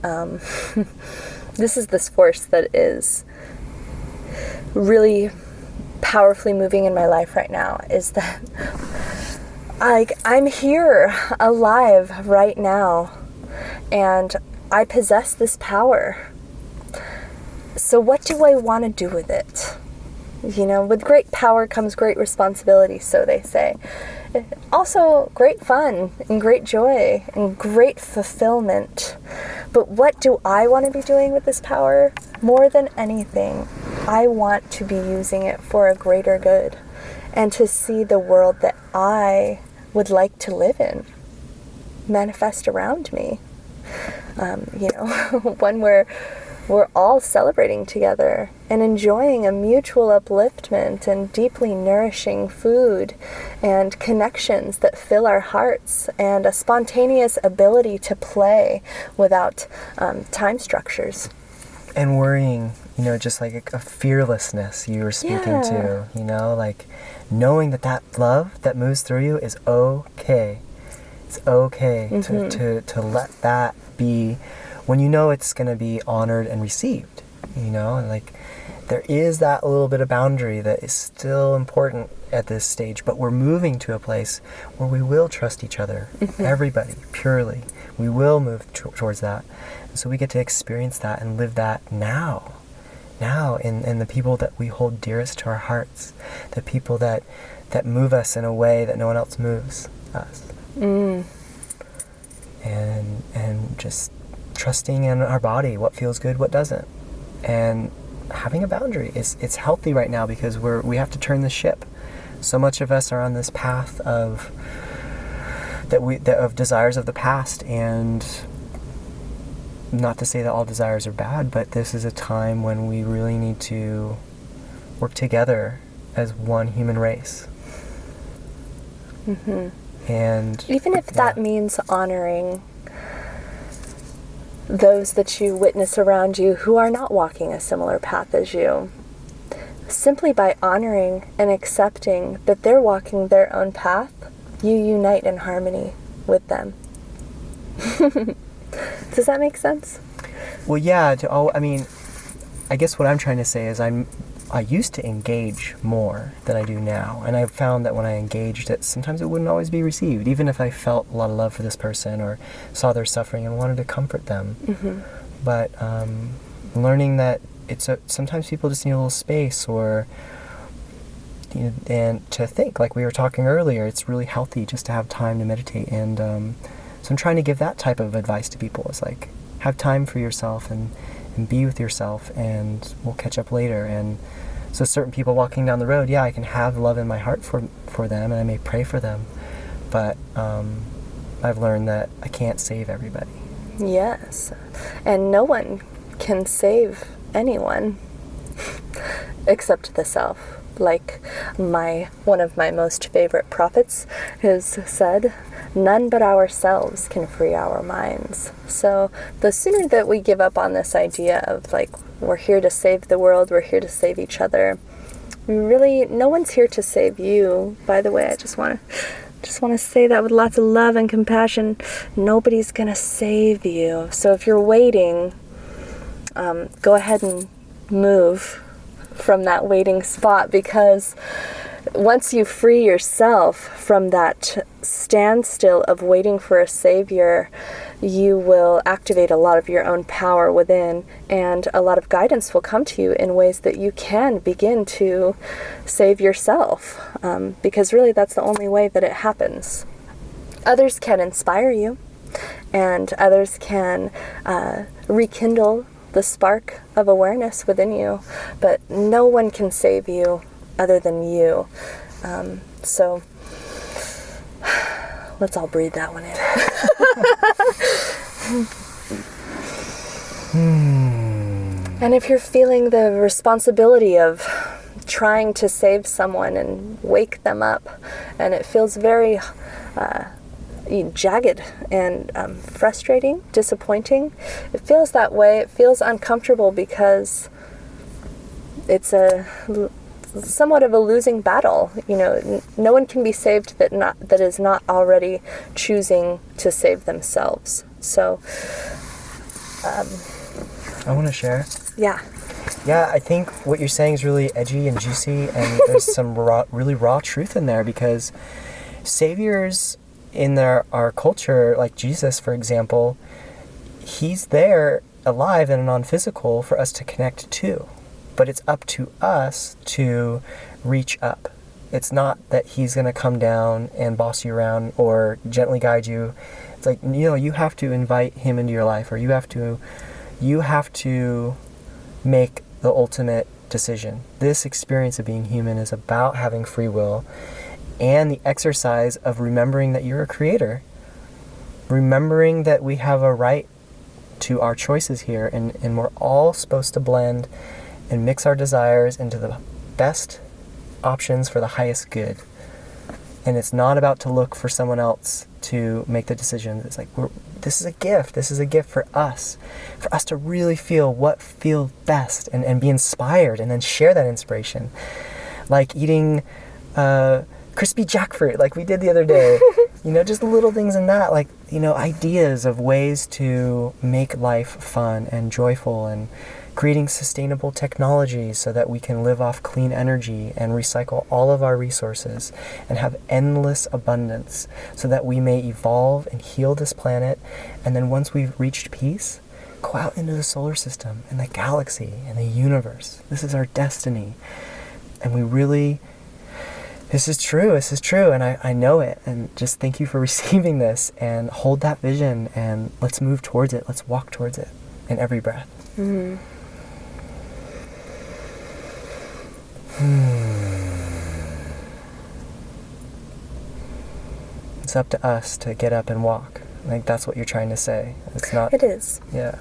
this is this force that is really powerfully moving in my life right now, is that I'm here, alive right now, and I possess this power. So what do I want to do with it? With great power comes great responsibility, so they say. Also, great fun and great joy and great fulfillment. But what do I want to be doing with this power? More than anything, I want to be using it for a greater good and to see the world that I would like to live in manifest around me. One where we're all celebrating together and enjoying a mutual upliftment and deeply nourishing food and connections that fill our hearts, and a spontaneous ability to play without time structures. And worrying, just like a fearlessness you were speaking to, like knowing that love that moves through you is okay. It's okay to let that be, when it's going to be honored and received, and like there is that little bit of boundary that is still important at this stage, but we're moving to a place where we will trust each other, everybody, purely. We will move towards that. And so we get to experience that and live that now in the people that we hold dearest to our hearts, the people that move us in a way that no one else moves us. And just trusting in our body, what feels good, what doesn't, and having a boundary. It's healthy right now, because we have to turn the ship. So much of us are on this path of desires of the past, and not to say that all desires are bad, but this is a time when we really need to work together as one human race And even if that means honoring those that you witness around you who are not walking a similar path as you, simply by honoring and accepting that they're walking their own path, you unite in harmony with them. Does that make sense? Well, yeah. I guess what I'm trying to say is I used to engage more than I do now, and I've found that when I engaged, that sometimes it wouldn't always be received, even if I felt a lot of love for this person or saw their suffering and wanted to comfort them. But learning that sometimes people just need a little space, or and to think, like we were talking earlier, it's really healthy just to have time to meditate. And so I'm trying to give that type of advice to people. It's like, have time for yourself and be with yourself, and we'll catch up later. And so certain people walking down the road, I can have love in my heart for them, and I may pray for them, but I've learned that I can't save everybody. Yes, and no one can save anyone except the self. Like one of my most favorite prophets has said, none but ourselves can free our minds. So the sooner that we give up on this idea of like, we're here to save the world, we're here to save each other. Really, no one's here to save you. By the way, I just want to say that with lots of love and compassion. Nobody's going to save you. So if you're waiting, go ahead and move from that waiting spot, because once you free yourself from that standstill of waiting for a savior, you will activate a lot of your own power within, and a lot of guidance will come to you in ways that you can begin to save yourself, because really that's the only way that it happens. Others can inspire you, and others can rekindle the spark of awareness within you, but no one can save you other than you. So let's all breathe that one in. And if you're feeling the responsibility of trying to save someone and wake them up, and it feels very jagged and frustrating, disappointing, it feels that way. It feels uncomfortable because it's somewhat of a losing battle. No one can be saved that is not already choosing to save themselves. So I want to share. Yeah, I think what you're saying is really edgy and juicy, and there's some really raw truth in there, because saviors in our culture, like Jesus, for example, he's there alive and non-physical for us to connect to. But it's up to us to reach up. It's not that he's going to come down and boss you around or gently guide you. It's like, you have to invite him into your life, or you have to make the ultimate decision. This experience of being human is about having free will and the exercise of remembering that you're a creator, remembering that we have a right to our choices here, and we're all supposed to blend and mix our desires into the best options for the highest good. And it's not about to look for someone else to make the decisions. It's like, this is a gift. This is a gift for us to really feel what feels best, and be inspired, and then share that inspiration. Like eating crispy jackfruit like we did the other day. Just little things in that, like, ideas of ways to make life fun and joyful, and creating sustainable technology so that we can live off clean energy and recycle all of our resources and have endless abundance, so that we may evolve and heal this planet. And then once we've reached peace, go out into the solar system and the galaxy and the universe. This is our destiny. And this is true, and I know it. And just thank you for receiving this, and hold that vision, and let's move towards it. Let's walk towards it in every breath. Mm-hmm. It's up to us to get up and walk. I think that's what you're trying to say. It's not. It is. Yeah.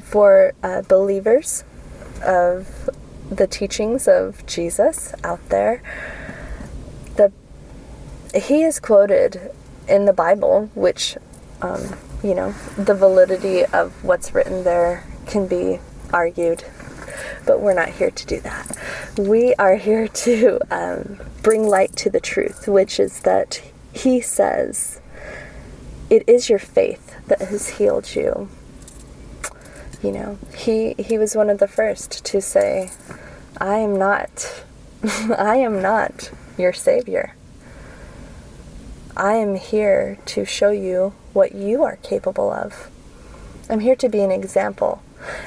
For believers of the teachings of Jesus out there, he is quoted in the Bible, which, the validity of what's written there can be argued, but we're not here to do that. We are here to bring light to the truth, which is that he says, it is your faith that has healed you. He was one of the first to say, I am not your Savior. I am here to show you what you are capable of. I'm here to be an example.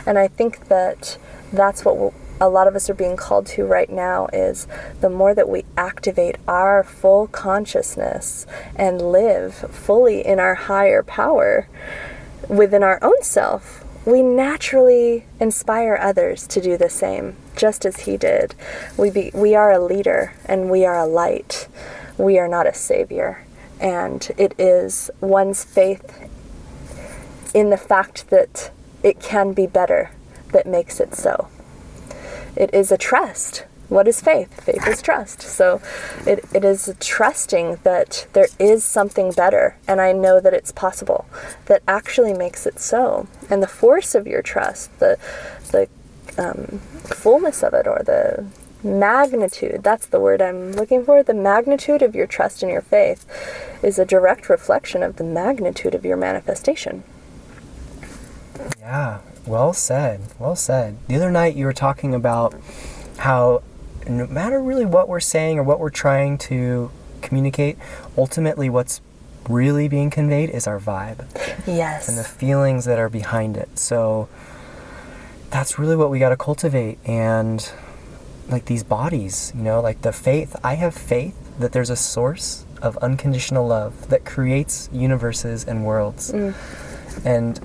And I think that that's what a lot of us are being called to right now, is the more that we activate our full consciousness and live fully in our higher power within our own self, we naturally inspire others to do the same, just as he did. We are a leader and we are a light. We are not a savior. And it is one's faith in the fact that it can be better that makes it so. It is a trust. What is faith? Faith is trust. So it is trusting that there is something better, and I know that it's possible, that actually makes it so. And the force of your trust, the fullness of it, or the magnitude, that's the word I'm looking for, the magnitude of your trust and your faith is a direct reflection of the magnitude of your manifestation. Yeah, well said, well said. The other night you were talking about how no matter really what we're saying or what we're trying to communicate, ultimately what's really being conveyed is our vibe. Yes. And the feelings that are behind it. So that's really what we got to cultivate. And like these bodies, like the faith. I have faith that there's a source of unconditional love that creates universes and worlds. And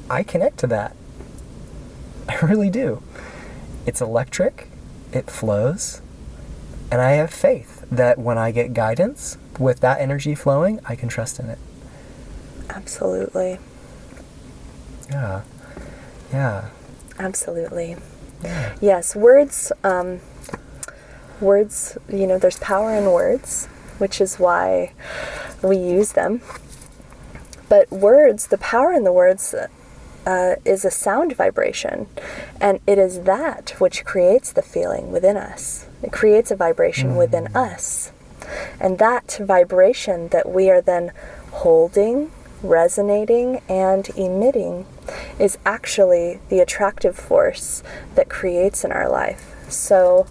I connect to that. I really do. It's electric, it flows, and I have faith that when I get guidance with that energy flowing, I can trust in it. Absolutely. Yeah. Absolutely. Yeah. Yes, words, there's power in words, which is why we use them. But words, the power in the words is a sound vibration, and it is that which creates the feeling within us. It creates a vibration within us. And that vibration that we are then holding, resonating, and emitting is actually the attractive force that creates in our life. So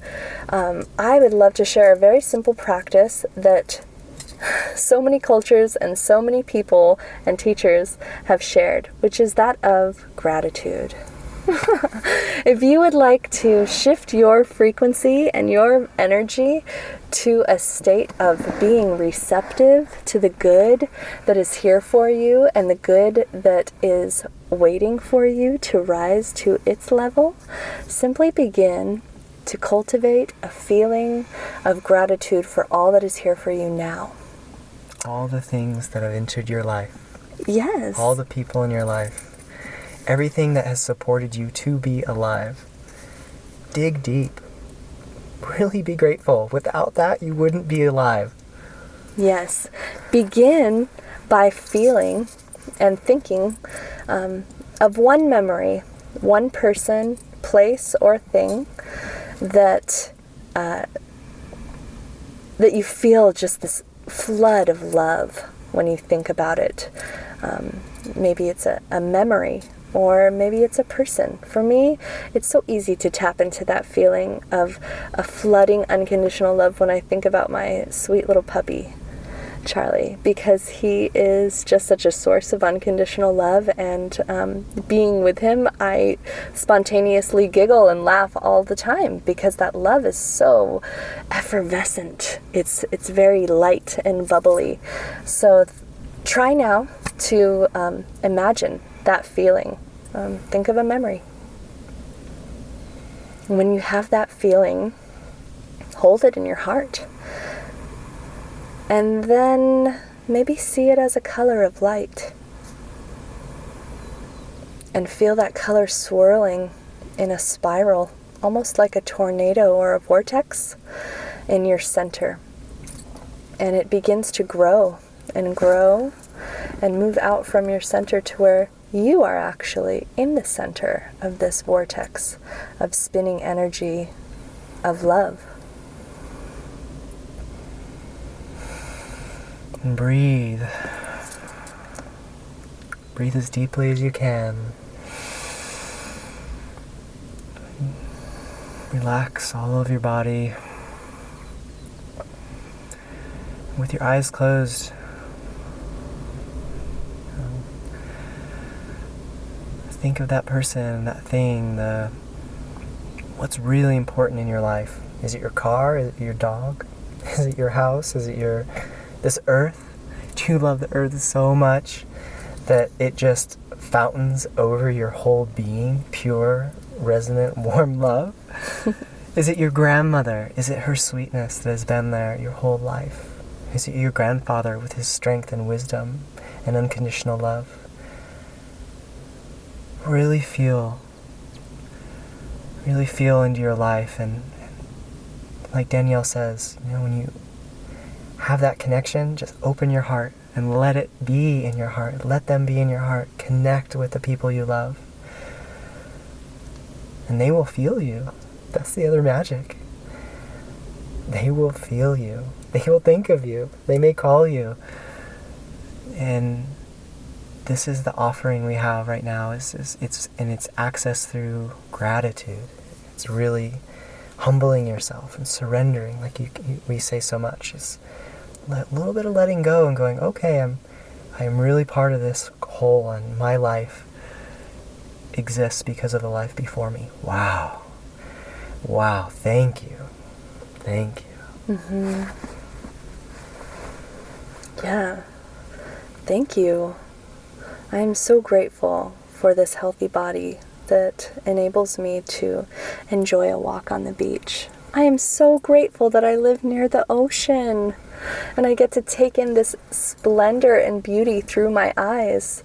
I would love to share a very simple practice that so many cultures and so many people and teachers have shared, which is that of gratitude. If you would like to shift your frequency and your energy to a state of being receptive to the good that is here for you and the good that is waiting for you to rise to its level, simply begin to cultivate a feeling of gratitude for all that is here for you now. All the things that have entered your life. Yes. All the people in your life. Everything that has supported you to be alive. Dig deep. Really be grateful. Without that, you wouldn't be alive. Yes. Begin by feeling and thinking of one memory, one person, place, or thing that you feel just this flood of love when you think about it. Maybe it's a memory, or maybe it's a person. For me, it's so easy to tap into that feeling of a flooding unconditional love when I think about my sweet little puppy, Charlie, because he is just such a source of unconditional love, and being with him, I spontaneously giggle and laugh all the time because that love is so effervescent. It's very light and bubbly. So try now to imagine that feeling. Think of a memory. When you have that feeling, hold it in your heart. And then maybe see it as a color of light. And feel that color swirling in a spiral, almost like a tornado or a vortex in your center. And it begins to grow and grow and move out from your center to where you are actually in the center of this vortex of spinning energy of love. And breathe. Breathe as deeply as you can. Relax all of your body. With your eyes closed, think of that person, that thing, what's really important in your life. Is it your car? Is it your dog? Is it your house? Is it this earth? Do you love the earth so much that it just fountains over your whole being, pure, resonant, warm love? Is it your grandmother? Is it her sweetness that has been there your whole life? Is it your grandfather with his strength and wisdom and unconditional love? Really feel into your life, and like Danielle says, when you have that connection, just open your heart and let it be in your heart. Let them be in your heart. Connect with the people you love. And they will feel you. That's the other magic. They will feel you. They will think of you. They may call you. And this is the offering we have right now. It's access through gratitude. It's really humbling yourself and surrendering, like we say so much. It's a little bit of letting go and going, okay, I am really part of this whole, and my life exists because of the life before me. Wow. Thank you. Mm-hmm. Yeah. Thank you. I am so grateful for this healthy body that enables me to enjoy a walk on the beach. I am so grateful that I live near the ocean and I get to take in this splendor and beauty through my eyes.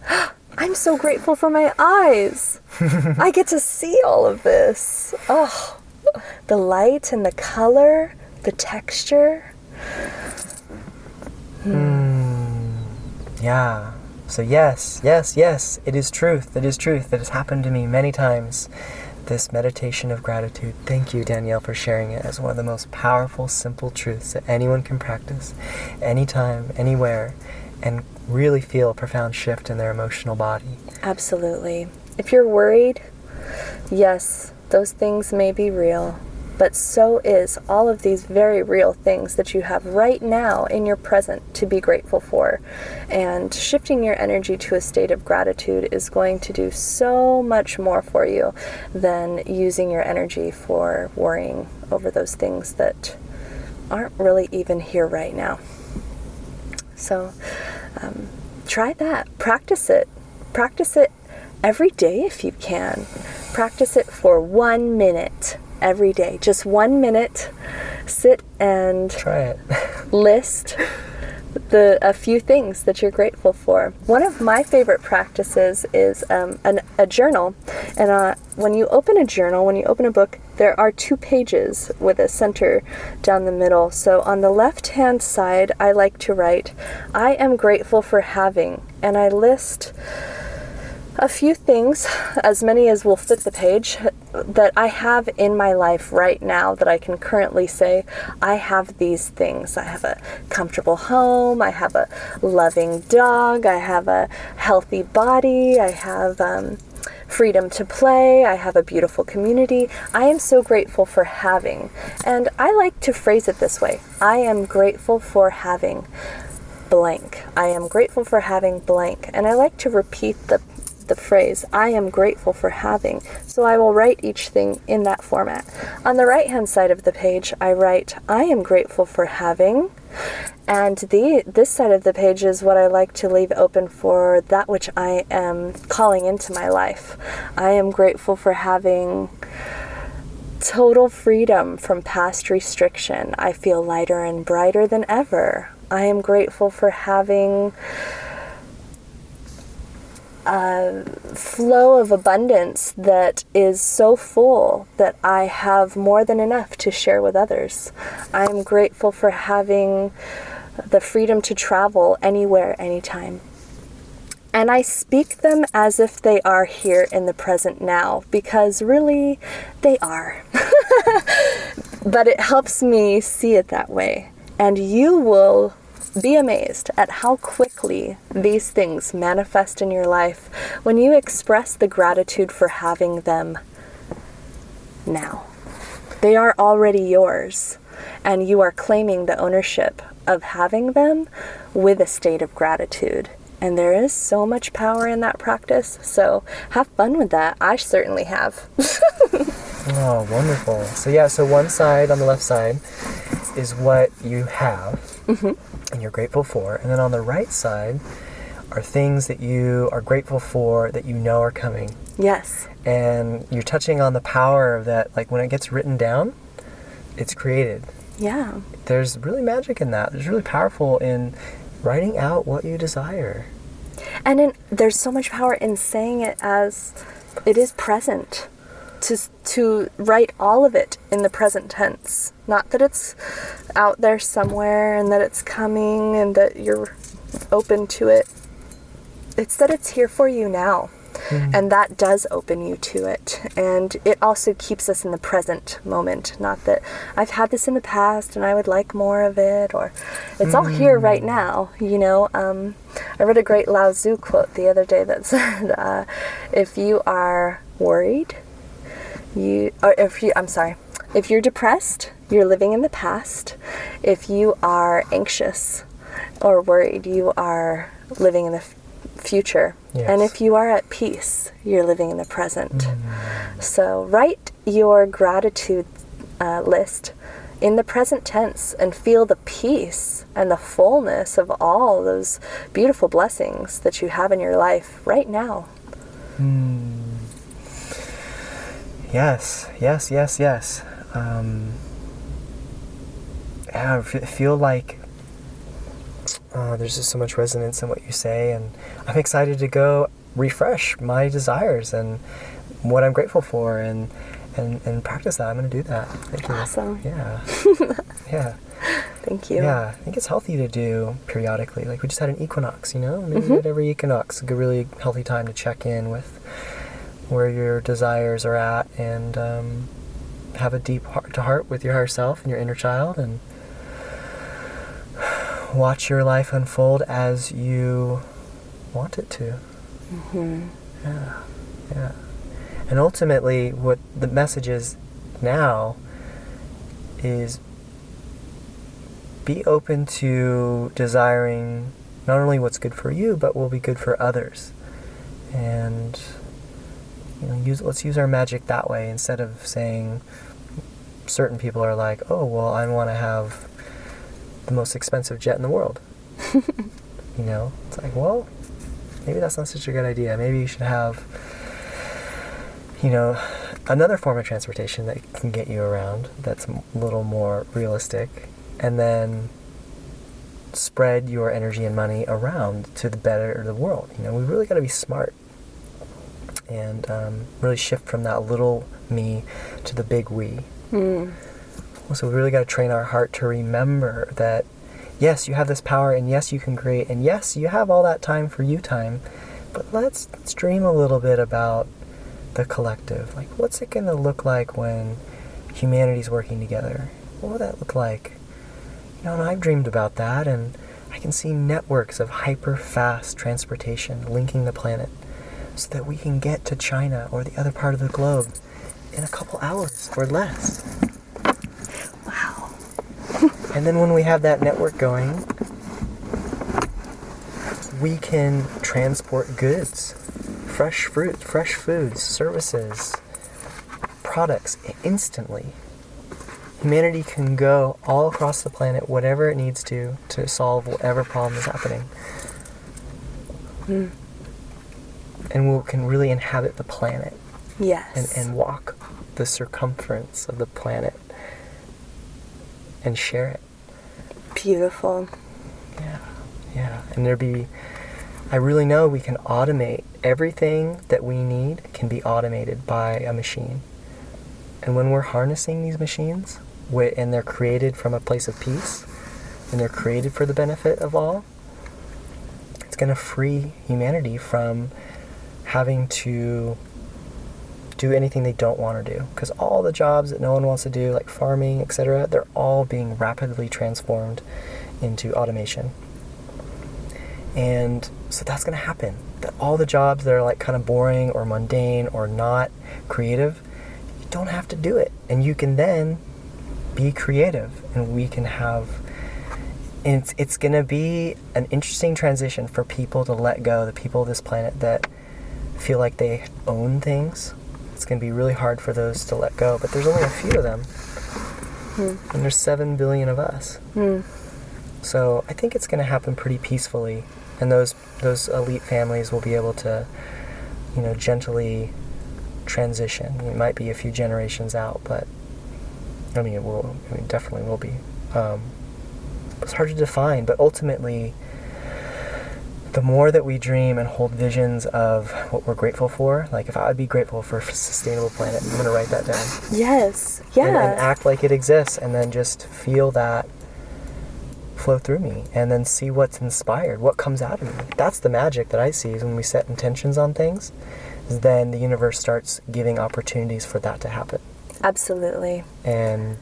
I'm so grateful for my eyes. I get to see all of this. Oh, the light and the color, the texture. Yeah. So yes, it is truth. It is truth. That has happened to me many times. This meditation of gratitude. Thank you, Danielle, for sharing it as one of the most powerful, simple truths that anyone can practice anytime, anywhere, and really feel a profound shift in their emotional body. Absolutely. If you're worried, yes, those things may be real, but so is all of these very real things that you have right now in your present to be grateful for. And shifting your energy to a state of gratitude is going to do so much more for you than using your energy for worrying over those things that aren't really even here right now. So try that. Practice it. Practice it every day if you can. Practice it for 1 minute. Every day, just 1 minute, sit and try it. List a few things that you're grateful for. One of my favorite practices is a journal. And when you open a journal, when you open a book, there are 2 pages with a center down the middle. So on the left-hand side, I like to write, I am grateful for having, and I list a few things, as many as will fit the page, that I have in my life right now that I can currently say, I have these things. I have a comfortable home, I have a loving dog, I have a healthy body, I have freedom to play, I have a beautiful community. I am so grateful for having. And I like to phrase it this way. I am grateful for having blank. I am grateful for having blank. And I like to repeat the phrase, I am grateful for having. So I will write each thing in that format. On the right-hand side of the page, I write, I am grateful for having. And this side of the page is what I like to leave open for that which I am calling into my life. I am grateful for having total freedom from past restriction. I feel lighter and brighter than ever. I am grateful for having a flow of abundance that is so full that I have more than enough to share with others. I'm grateful for having the freedom to travel anywhere, anytime. And I speak them as if they are here in the present now, because really, they are. But it helps me see it that way. And you will be amazed at how quickly these things manifest in your life when you express the gratitude for having them now. They are already yours, and you are claiming the ownership of having them with a state of gratitude. And there is so much power in that practice, so have fun with that. I certainly have. Oh, wonderful. So one side, on the left side, is what you have and you're grateful for. And then on the right side are things that you are grateful for that you know are coming. Yes. And you're touching on the power of that, like when it gets written down, it's created. Yeah. There's really magic in that. There's really powerful in writing out what you desire. And there's so much power in saying it as it is present. To write all of it in the present tense. Not that it's out there somewhere and that it's coming and that you're open to it. It's that it's here for you now. And that does open you to it. And it also keeps us in the present moment. Not that I've had this in the past and I would like more of it, or it's all here right now, you know. I read a great Lao Tzu quote the other day that said, if you are worried, if you're depressed, you're living in the past. If you are anxious or worried, you are living in the future. Yes. And if you are at peace, you're living in the present. So write your gratitude list in the present tense and feel the peace and the fullness of all those beautiful blessings that you have in your life right now. Yes. I feel like there's just so much resonance in what you say, and I'm excited to go refresh my desires and what I'm grateful for and practice that. I'm going to do that. Thank you. Awesome. Yeah. Yeah. Thank you. Yeah, I think it's healthy to do periodically. Like we just had an equinox, you know? Maybe at every equinox, a really healthy time to check in with where your desires are at and have a deep heart-to-heart with your higher self and your inner child and watch your life unfold as you want it to. Yeah. And ultimately, what the message is now is be open to desiring not only what's good for you, but will be good for others. And let's use our magic that way instead of saying certain people are like, oh, well, I want to have the most expensive jet in the world. It's like, well, maybe that's not such a good idea. Maybe you should have, another form of transportation that can get you around that's a little more realistic, and then spread your energy and money around to the better the world. We really got to be smart and really shift from that little me to the big we. So we really got to train our heart to remember that, yes, you have this power, and yes, you can create, and yes, you have all that time for you time, but let's dream a little bit about the collective. Like, what's it going to look like when humanity's working together? What will that look like? And I've dreamed about that, and I can see networks of hyper-fast transportation linking the planet so that we can get to China or the other part of the globe in a couple hours or less. Wow. And then when we have that network going, we can transport goods, fresh fruit, fresh foods, services, products instantly. Humanity can go all across the planet, whatever it needs to solve whatever problem is happening. And we can really inhabit the planet. Yes. And walk the circumference of the planet and share it. Beautiful. Yeah. And I really know we can automate everything that we need can be automated by a machine. And when we're harnessing these machines, and they're created from a place of peace, and they're created for the benefit of all, it's going to free humanity from having to do anything they don't want to do. Because all the jobs that no one wants to do, like farming, etc., they're all being rapidly transformed into automation. And so that's going to happen. That all the jobs that are like kind of boring or mundane or not creative, you don't have to do it. And you can then be creative, and we can have... And it's going to be an interesting transition for people to let go, the people of this planet that feel like they own things. It's going to be really hard for those to let go, but there's only a few of them. And there's 7 billion of us. So I think it's going to happen pretty peacefully, and those elite families will be able to, gently transition. It might be a few generations out, but it definitely will be. It's hard to define, but ultimately, the more that we dream and hold visions of what we're grateful for, like if I would be grateful for a sustainable planet, I'm going to write that down. Yes, yeah. And act like it exists, and then just feel that flow through me, and then see what's inspired, what comes out of me. That's the magic that I see, is when we set intentions on things, is then the universe starts giving opportunities for that to happen. Absolutely. And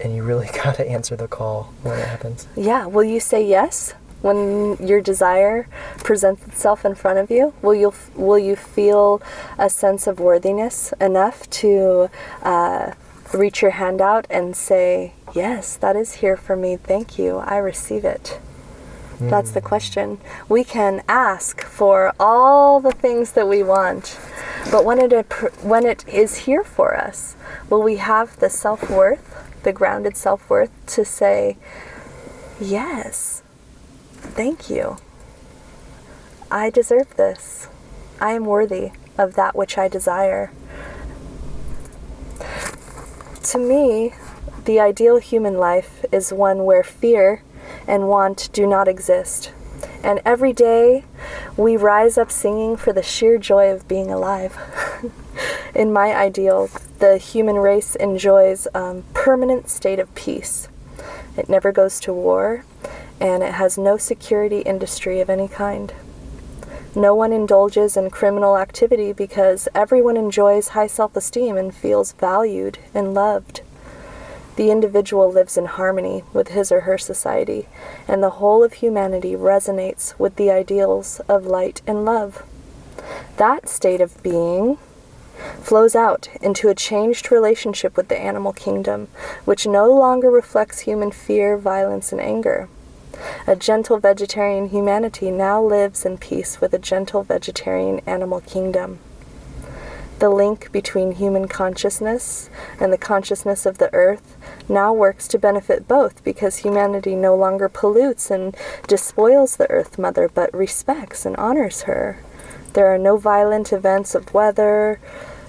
you really got to answer the call when it happens. Yeah. Will you say yes when your desire presents itself in front of you? Will you feel a sense of worthiness enough to reach your hand out and say, yes, that is here for me. Thank you. I receive it. That's the question. We can ask for all the things that we want, but when it is here for us, will we have the self-worth, the grounded self-worth, to say, yes, thank you. I deserve this. I am worthy of that which I desire. To me, the ideal human life is one where fear and want do not exist. And every day we rise up singing for the sheer joy of being alive. In my ideal, the human race enjoys a permanent state of peace. It never goes to war, and it has no security industry of any kind. No one indulges in criminal activity because everyone enjoys high self-esteem and feels valued and loved. The individual lives in harmony with his or her society, and the whole of humanity resonates with the ideals of light and love. That state of being flows out into a changed relationship with the animal kingdom, which no longer reflects human fear, violence, and anger. A gentle vegetarian humanity now lives in peace with a gentle vegetarian animal kingdom. The link between human consciousness and the consciousness of the earth now works to benefit both, because humanity no longer pollutes and despoils the earth mother, but respects and honors her. There are no violent events of weather,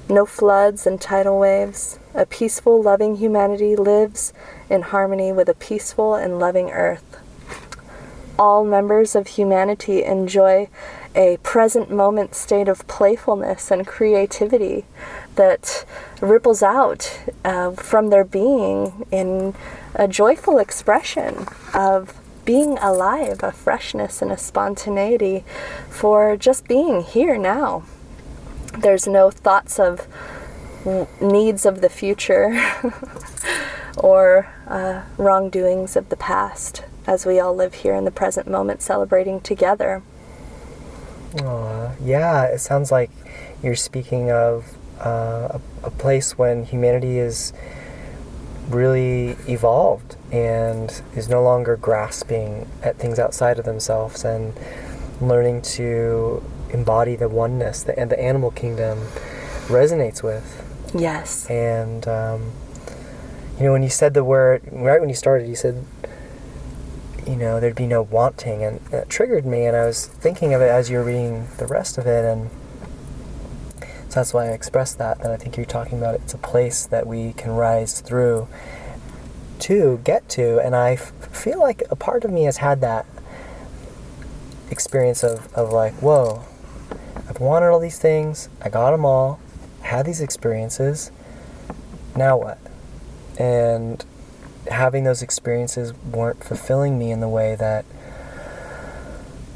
no floods and tidal waves. A peaceful, loving humanity lives in harmony with a peaceful and loving earth. All members of humanity enjoy a present moment state of playfulness and creativity that ripples out from their being in a joyful expression of being alive, a freshness and a spontaneity for just being here now. There's no thoughts of needs of the future or wrongdoings of the past, as we all live here in the present moment celebrating together. Yeah, it sounds like you're speaking of a place when humanity is really evolved and is no longer grasping at things outside of themselves and learning to embody the oneness that the animal kingdom resonates with. Yes. And, when you said the word, right when you started, you said, there'd be no wanting, and it triggered me, and I was thinking of it as you were reading the rest of it, and so that's why I expressed that I think you're talking about it's a place that we can rise through to get to, and I feel like a part of me has had that experience of like, whoa, I've wanted all these things, I got them all, I had these experiences, now what? And having those experiences weren't fulfilling me in the way that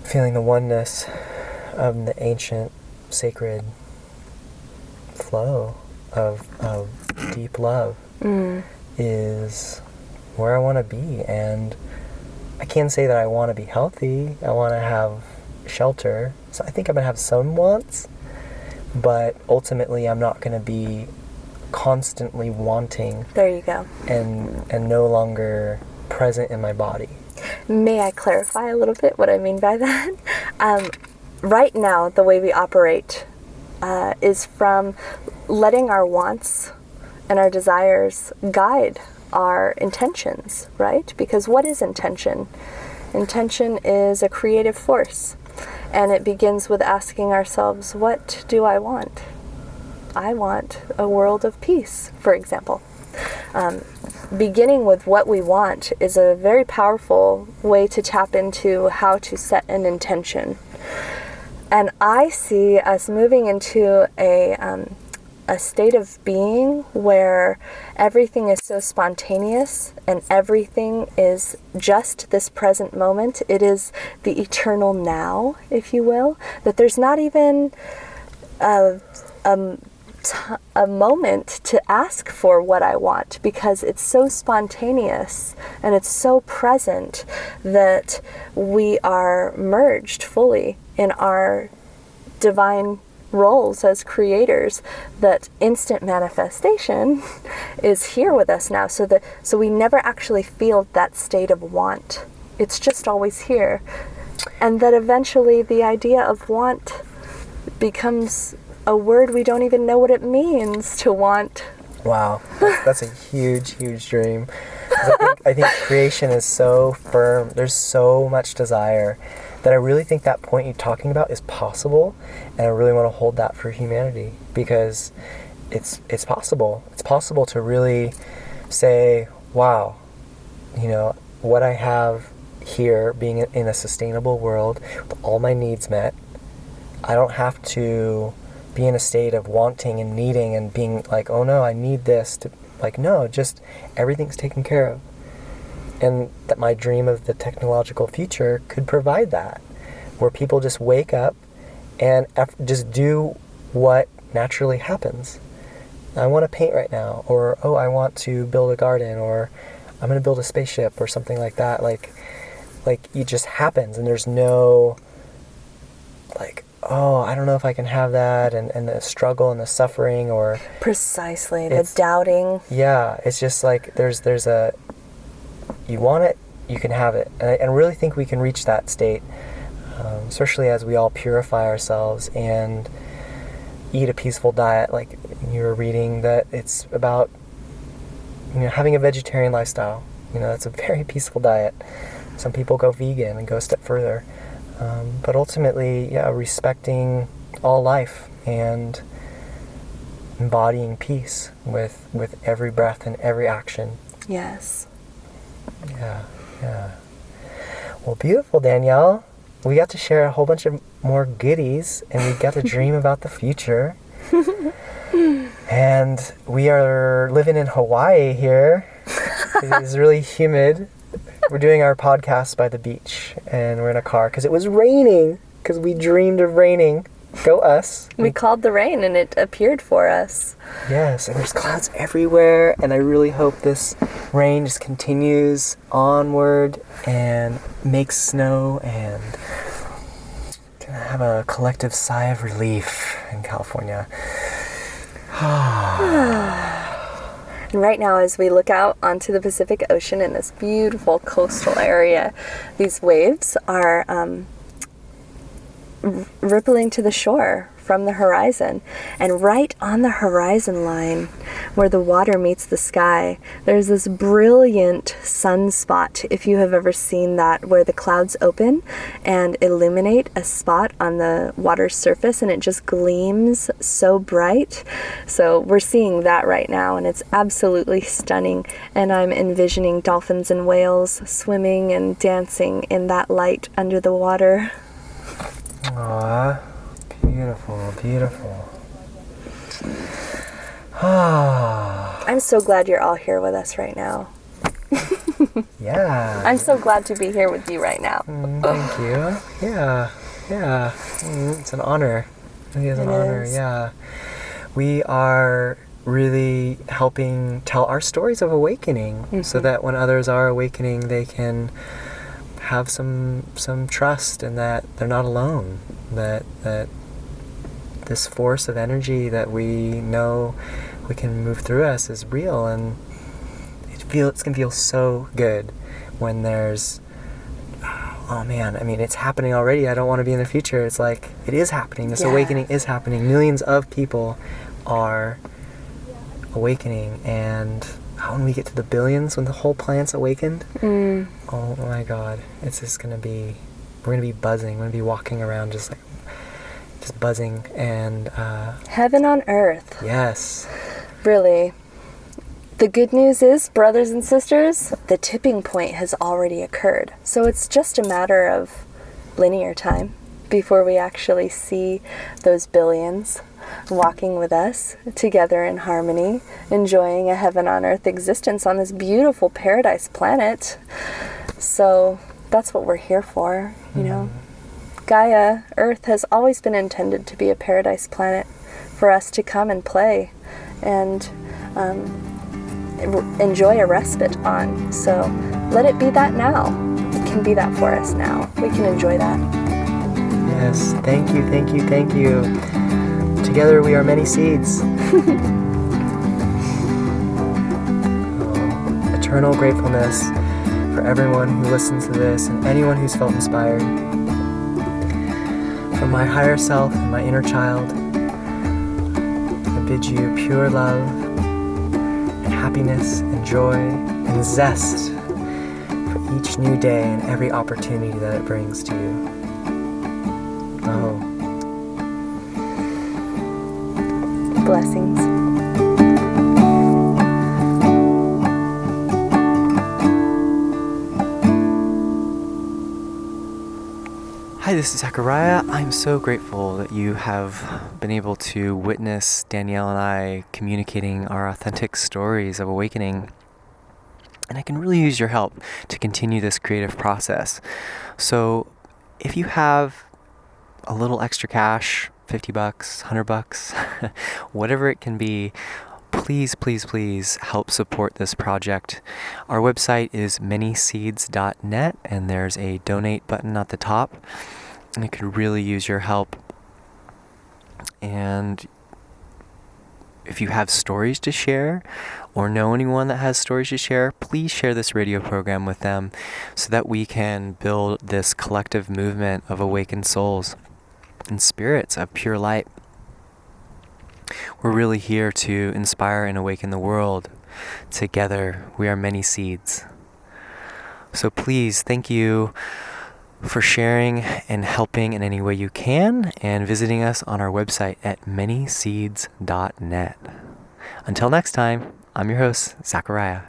feeling the oneness of the ancient sacred flow of deep love is where I want to be. And I can't say that I want to be healthy. I want to have shelter. So I think I'm going to have some wants, but ultimately I'm not going to be constantly wanting. There you go. And no longer present in my body. May I clarify a little bit what I mean by that? Right now, the way we operate is from letting our wants and our desires guide our intentions, right? Because what is intention? Intention is a creative force, and it begins with asking ourselves, what do I want? I want a world of peace, for example. Beginning with what we want is a very powerful way to tap into how to set an intention. And I see us moving into a state of being where everything is so spontaneous and everything is just this present moment. It is the eternal now, if you will, that there's not even a moment to ask for what I want, because it's so spontaneous and it's so present that we are merged fully in our divine roles as creators, that instant manifestation is here with us now, so we never actually feel that state of want. It's just always here. And that eventually the idea of want becomes a word we don't even know what it means to want. Wow, that's a huge, huge dream. 'Cause I think creation is so firm. There's so much desire that I really think that point you're talking about is possible, and I really want to hold that for humanity, because it's possible. It's possible to really say, wow, what I have here, being in a sustainable world with all my needs met, I don't have to be in a state of wanting and needing and being like, oh no, I need this to, like, no, just everything's taken care of. And that my dream of the technological future could provide that, where people just wake up and just do what naturally happens. I want to paint right now, or, oh, I want to build a garden, or I'm going to build a spaceship or something like that. Like it just happens, and there's no, like, oh, I don't know if I can have that, and the struggle and the suffering, or... Precisely, the doubting. Yeah, it's just like there's a... You want it, you can have it. And I really think we can reach that state, especially as we all purify ourselves and eat a peaceful diet. Like you were reading that it's about, having a vegetarian lifestyle. That's a very peaceful diet. Some people go vegan and go a step further. But ultimately, respecting all life and embodying peace with every breath and every action. Yes. Yeah. Well, beautiful, Danielle. We got to share a whole bunch of more goodies, and we got to dream about the future. And we are living in Hawaii here. It is really humid. We're doing our podcast by the beach, and we're in a car because it was raining, because we dreamed of raining. Go us. We called the rain and it appeared for us. Yes, and there's clouds everywhere, and I really hope this rain just continues onward and makes snow, and gonna have a collective sigh of relief in California. And right now, as we look out onto the Pacific Ocean in this beautiful coastal area, these waves are rippling to the shore from the horizon. And right on the horizon line, where the water meets the sky, there's this brilliant sunspot, if you have ever seen that, where the clouds open and illuminate a spot on the water's surface, and it just gleams so bright. So we're seeing that right now, and it's absolutely stunning. And I'm envisioning dolphins and whales swimming and dancing in that light under the water. Aww. Beautiful, beautiful. I'm so glad you're all here with us right now. Yeah. I'm so glad to be here with you right now. Thank you. Yeah. It's an honor. It is an honor. is. Yeah. We are really helping tell our stories of awakening so that when others are awakening, they can have some trust in that they're not alone, that this force of energy that we know we can move through us is real, and it's gonna feel so good when there's, oh man, I mean, it's happening already. I don't want to be in the future. It's like, it is happening. This awakening is happening. Millions of people are awakening, and when we get to the billions, when the whole planet's awakened, oh my God, it's just gonna be, we're gonna be buzzing. We're gonna be walking around just buzzing, and Heaven on earth. yes. Really. The good news is, brothers and sisters, the tipping point has already occurred. So it's just a matter of linear time before we actually see those billions walking with us together in harmony, enjoying a heaven on earth existence on this beautiful paradise planet. So that's what we're here for, you know. Gaia, Earth, has always been intended to be a paradise planet for us to come and play and enjoy a respite on. So let it be that now. It can be that for us now. We can enjoy that. Yes, thank you. Together we are many seeds. Eternal gratefulness for everyone who listens to this and anyone who's felt inspired. From my higher self and my inner child, I bid you pure love and happiness and joy and zest for each new day and every opportunity that it brings to you. Oh. Blessings. Hi, this is Zachariah. I'm so grateful that you have been able to witness Danielle and I communicating our authentic stories of awakening. And I can really use your help to continue this creative process. So if you have a little extra cash, $50, $100, whatever it can be, please help support this project. Our website is manyseeds.net, and there's a donate button at the top. And I could really use your help. And if you have stories to share or know anyone that has stories to share, please share this radio program with them so that we can build this collective movement of awakened souls and spirits of pure light. We're really here to inspire and awaken the world. Together, we are many seeds. So please, thank you for sharing and helping in any way you can, and visiting us on our website at manyseeds.net. Until next time, I'm your host, Zachariah.